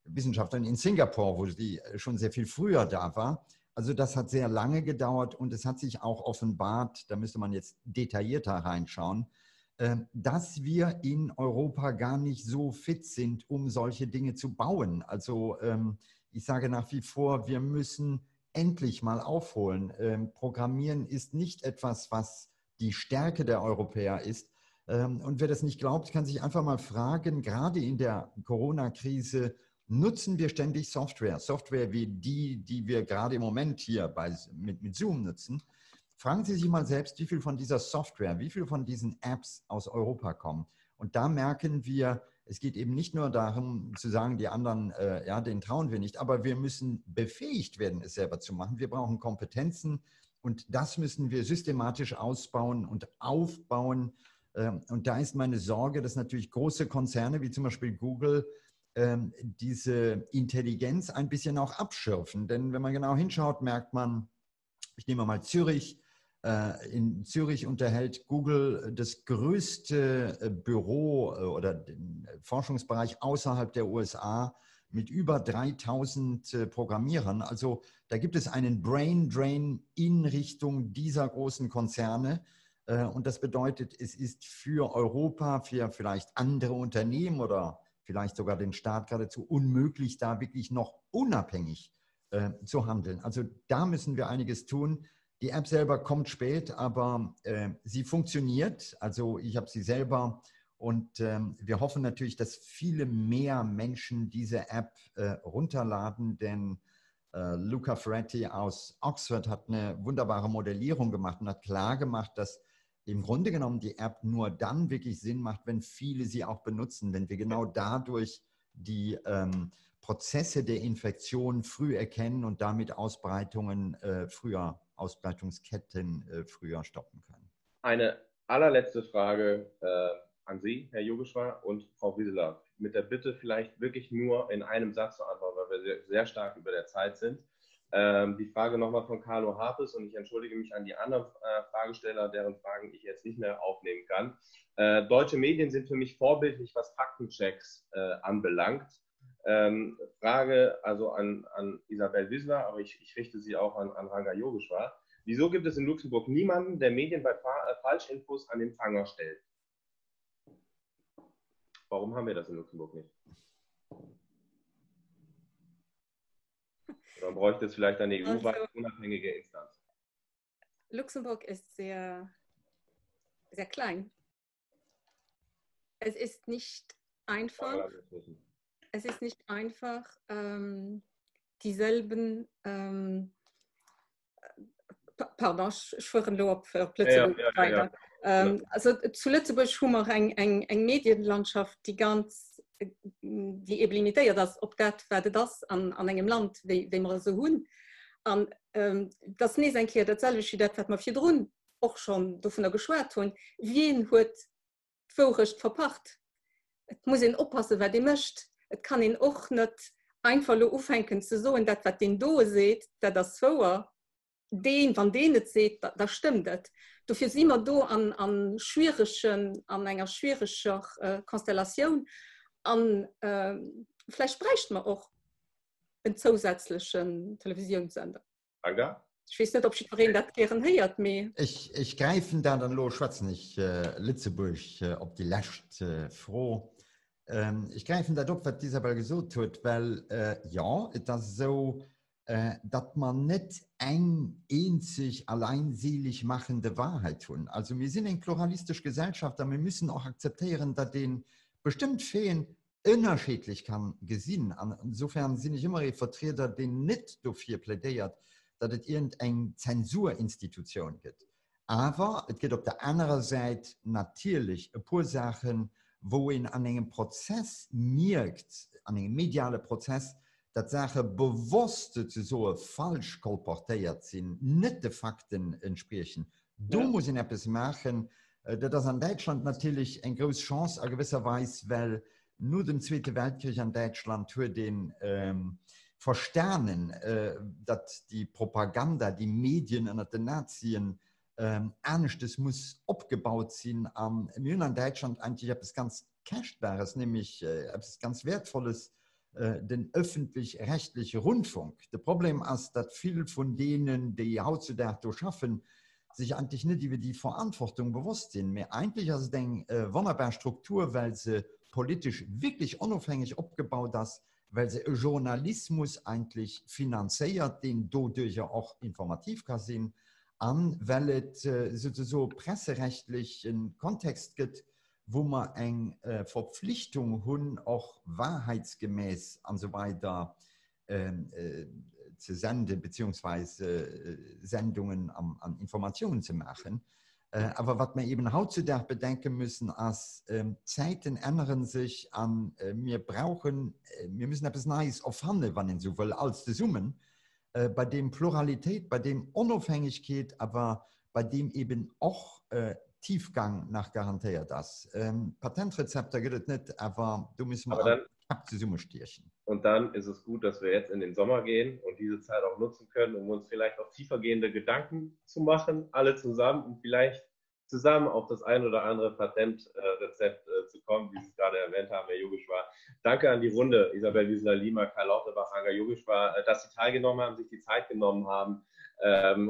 Wissenschaftlern in Singapur, wo sie schon sehr viel früher da war. Also das hat sehr lange gedauert und es hat sich auch offenbart, da müsste man jetzt detaillierter reinschauen, dass wir in Europa gar nicht so fit sind, um solche Dinge zu bauen. Also ich sage nach wie vor, wir müssen endlich mal aufholen. Programmieren ist nicht etwas, was die Stärke der Europäer ist. Und wer das nicht glaubt, kann sich einfach mal fragen, gerade in der Corona-Krise, nutzen wir ständig Software? Software wie die wir gerade im Moment hier mit Zoom nutzen. Fragen Sie sich mal selbst, wie viel von dieser Software, wie viel von diesen Apps aus Europa kommen. Und da merken wir, es geht eben nicht nur darum zu sagen, die anderen, ja, denen trauen wir nicht, aber wir müssen befähigt werden, es selber zu machen. Wir brauchen Kompetenzen und das müssen wir systematisch ausbauen und aufbauen. Und da ist meine Sorge, dass natürlich große Konzerne wie zum Beispiel Google diese Intelligenz ein bisschen auch abschürfen. Denn wenn man genau hinschaut, merkt man, ich nehme mal Zürich. In Zürich unterhält Google das größte Büro oder den Forschungsbereich außerhalb der USA mit über 3000 Programmierern. Also da gibt es einen Brain Drain in Richtung dieser großen Konzerne. Und das bedeutet, es ist für Europa, für vielleicht andere Unternehmen oder vielleicht sogar den Staat geradezu unmöglich, da wirklich noch unabhängig zu handeln. Also da müssen wir einiges tun. Die App selber kommt spät, aber sie funktioniert. Also ich habe sie selber und wir hoffen natürlich, dass viele mehr Menschen diese App runterladen, denn Luca Ferretti aus Oxford hat eine wunderbare Modellierung gemacht und hat klar gemacht, dass im Grunde genommen die App nur dann wirklich Sinn macht, wenn viele sie auch benutzen, wenn wir genau dadurch die Prozesse der Infektion früh erkennen und damit Ausbreitungsketten früher stoppen können.
Eine allerletzte Frage an Sie, Herr Yogeshwar und Frau Wieseler, mit der Bitte vielleicht wirklich nur in einem Satz zu antworten, weil wir sehr stark über der Zeit sind. Die Frage nochmal von Carlo Harpes und ich entschuldige mich an die anderen Fragesteller, deren Fragen ich jetzt nicht mehr aufnehmen kann. Deutsche Medien sind für mich vorbildlich, was Faktenchecks anbelangt. Frage also an Isabel Wissler, aber ich richte sie auch an Ranga Yogeshwar. Wieso gibt es in Luxemburg niemanden, der Medien bei Falschinfos an den Pranger stellt? Warum haben wir das in Luxemburg nicht? Dann bräuchte es vielleicht eine EU-weit unabhängige Instanz.
Luxemburg ist sehr, sehr klein. Es ist nicht einfach. Es ist nicht einfach, dieselben, pardon, ich fahre nur für Lützeburg weiter. Also zu Lützeburg haben wir eine Medienlandschaft, die ganz, die eben limitiert ist, ob das an einem Land, wie wir so haben. Das nicht ein Kind dasselbe wie das, was wir für drin auch schon davon geschwärzt haben. Wen hat Vorrecht verpackt? Es muss ihn aufpassen, wer die möchte. Es kann ihn auch nicht einfach aufhängen zu so, und das, was den da sieht, das vor, von denen es sieht, das stimmt nicht. Dafür sind wir da an einer schwierigen Konstellation. Vielleicht bräuchte man auch einen zusätzlichen Televisionssender.
Danke.
Ich weiß nicht, ob ich das gerne hört.
Ich greife da dann los, schwarz nicht, Lützeburg, ob die lascht froh. Ich greife da doch, was Isabel gesagt hat, weil ja, das ist so, dass man nicht einzig alleinselig machende Wahrheit tun. Also wir sind eine pluralistische Gesellschaft, aber wir müssen auch akzeptieren, dass den bestimmt Fehlen unterschiedlich kann gesehen. Insofern sind ich immer ein Vertreter, den nicht dafür plädiert, dass es irgendeine Zensurinstitution gibt. Aber es gibt auf der anderen Seite natürlich ein paar Sachen, wo in an einem Prozess merkt, an einem medialen Prozess, dass Sachen bewusst zu so falsch kolportiert sind, nicht den Fakten entsprechen. Da muss ich etwas machen. Das ist in Deutschland natürlich eine große Chance, in gewisser Weise, weil nur dem Zweiten Weltkrieg in Deutschland für den versternen, dass die Propaganda, die Medien und die Nazien Ernstes muss abgebaut sein. Wir in Deutschland eigentlich etwas ganz Kostbares, nämlich etwas ganz Wertvolles, den öffentlich-rechtlichen Rundfunk. Das Problem ist, dass viele von denen, die heutzutage schaffen, sich eigentlich nicht über die Verantwortung bewusst sind. Mehr eigentlich ist es eine wunderbare Struktur, weil sie politisch wirklich unabhängig abgebaut ist, weil sie Journalismus eigentlich finanziert, den dadurch ja auch informativ kann sein, weil es sozusagen presserechtlich einen Kontext gibt, wo man eine Verpflichtung haben, auch wahrheitsgemäß und so weiter zu senden, beziehungsweise Sendungen an Informationen zu machen. Aber was wir eben heutzutage bedenken müssen, als Zeiten ändern sich an, wir müssen etwas Neues aufhandeln, wenn man so will, als die Summen, bei dem Pluralität, bei dem Unabhängigkeit, aber bei dem eben auch Tiefgang nach garantiert das. Patentrezepte gibt es nicht, aber du müssen wir zusammenstechen.
Und dann ist es gut, dass wir jetzt in den Sommer gehen und diese Zeit auch nutzen können, um uns vielleicht auch tiefergehende Gedanken zu machen, alle zusammen, und vielleicht zusammen auf das ein oder andere Patentrezept zu kommen, wie Sie es gerade erwähnt haben, Herr Yogeshwar. Danke an die Runde, Isabel Wieseler-Lima, Karl Lauterbach, Ranga Yogeshwar, dass Sie teilgenommen haben, sich die Zeit genommen haben,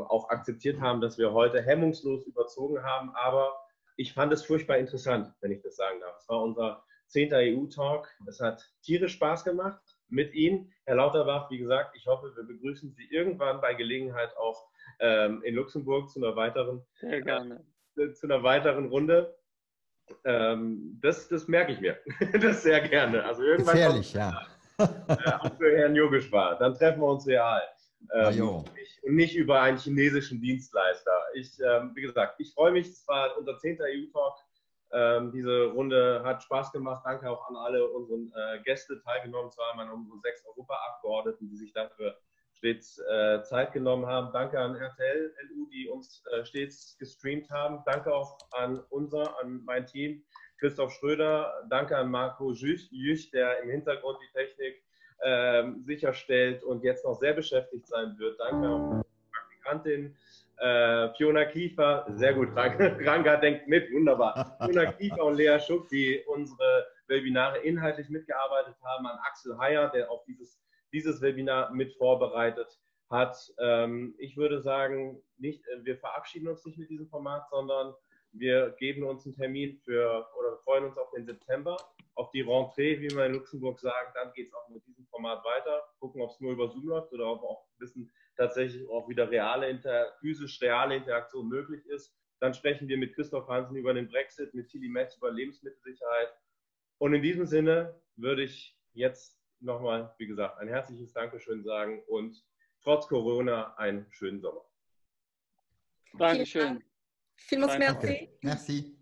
auch akzeptiert haben, dass wir heute hemmungslos überzogen haben. Aber ich fand es furchtbar interessant, wenn ich das sagen darf. Es war unser 10. EU-Talk. Es hat tierisch Spaß gemacht mit Ihnen. Herr Lauterbach, wie gesagt, ich hoffe, wir begrüßen Sie irgendwann bei Gelegenheit auch in Luxemburg zu einer weiteren,
sehr gerne.
Zu einer weiteren Runde. Das merke ich mir. Das sehr gerne. Also irgendwann
gefährlich, ja.
Auch für Herrn Yogeshwar. Dann treffen wir uns real. Und nicht über einen chinesischen Dienstleister. Wie gesagt, ich freue mich. Es war unser 10. EU-Talk. Diese Runde hat Spaß gemacht. Danke auch an alle unseren Gäste, teilgenommen zu haben, an unsere 6 Europaabgeordneten, die sich dafür stets Zeit genommen haben. Danke an RTL LU, die uns stets gestreamt haben. Danke auch an mein Team, Christoph Schröder. Danke an Marco Jüch, der im Hintergrund die Technik sicherstellt und jetzt noch sehr beschäftigt sein wird. Danke auch an die Praktikantin Fiona Kiefer. Sehr gut, Ranga denkt mit, wunderbar. Fiona Kiefer und Lea Schuck, die unsere Webinare inhaltlich mitgearbeitet haben. An Axel Heyer, der auch dieses Webinar mit vorbereitet hat. Ich würde sagen, wir verabschieden uns nicht mit diesem Format, sondern wir geben uns einen Termin oder freuen uns auf den September, auf die Rentrée, wie wir in Luxemburg sagen. Dann geht es auch mit diesem Format weiter. Gucken, ob es nur über Zoom läuft oder ob auch ein bisschen tatsächlich auch wieder physisch reale Interaktion möglich ist. Dann sprechen wir mit Christoph Hansen über den Brexit, mit Tilly Metz über Lebensmittelsicherheit. Und in diesem Sinne würde ich jetzt nochmal, wie gesagt, ein herzliches Dankeschön sagen und trotz Corona einen schönen Sommer.
Dankeschön.
Vielmals
merci. Merci.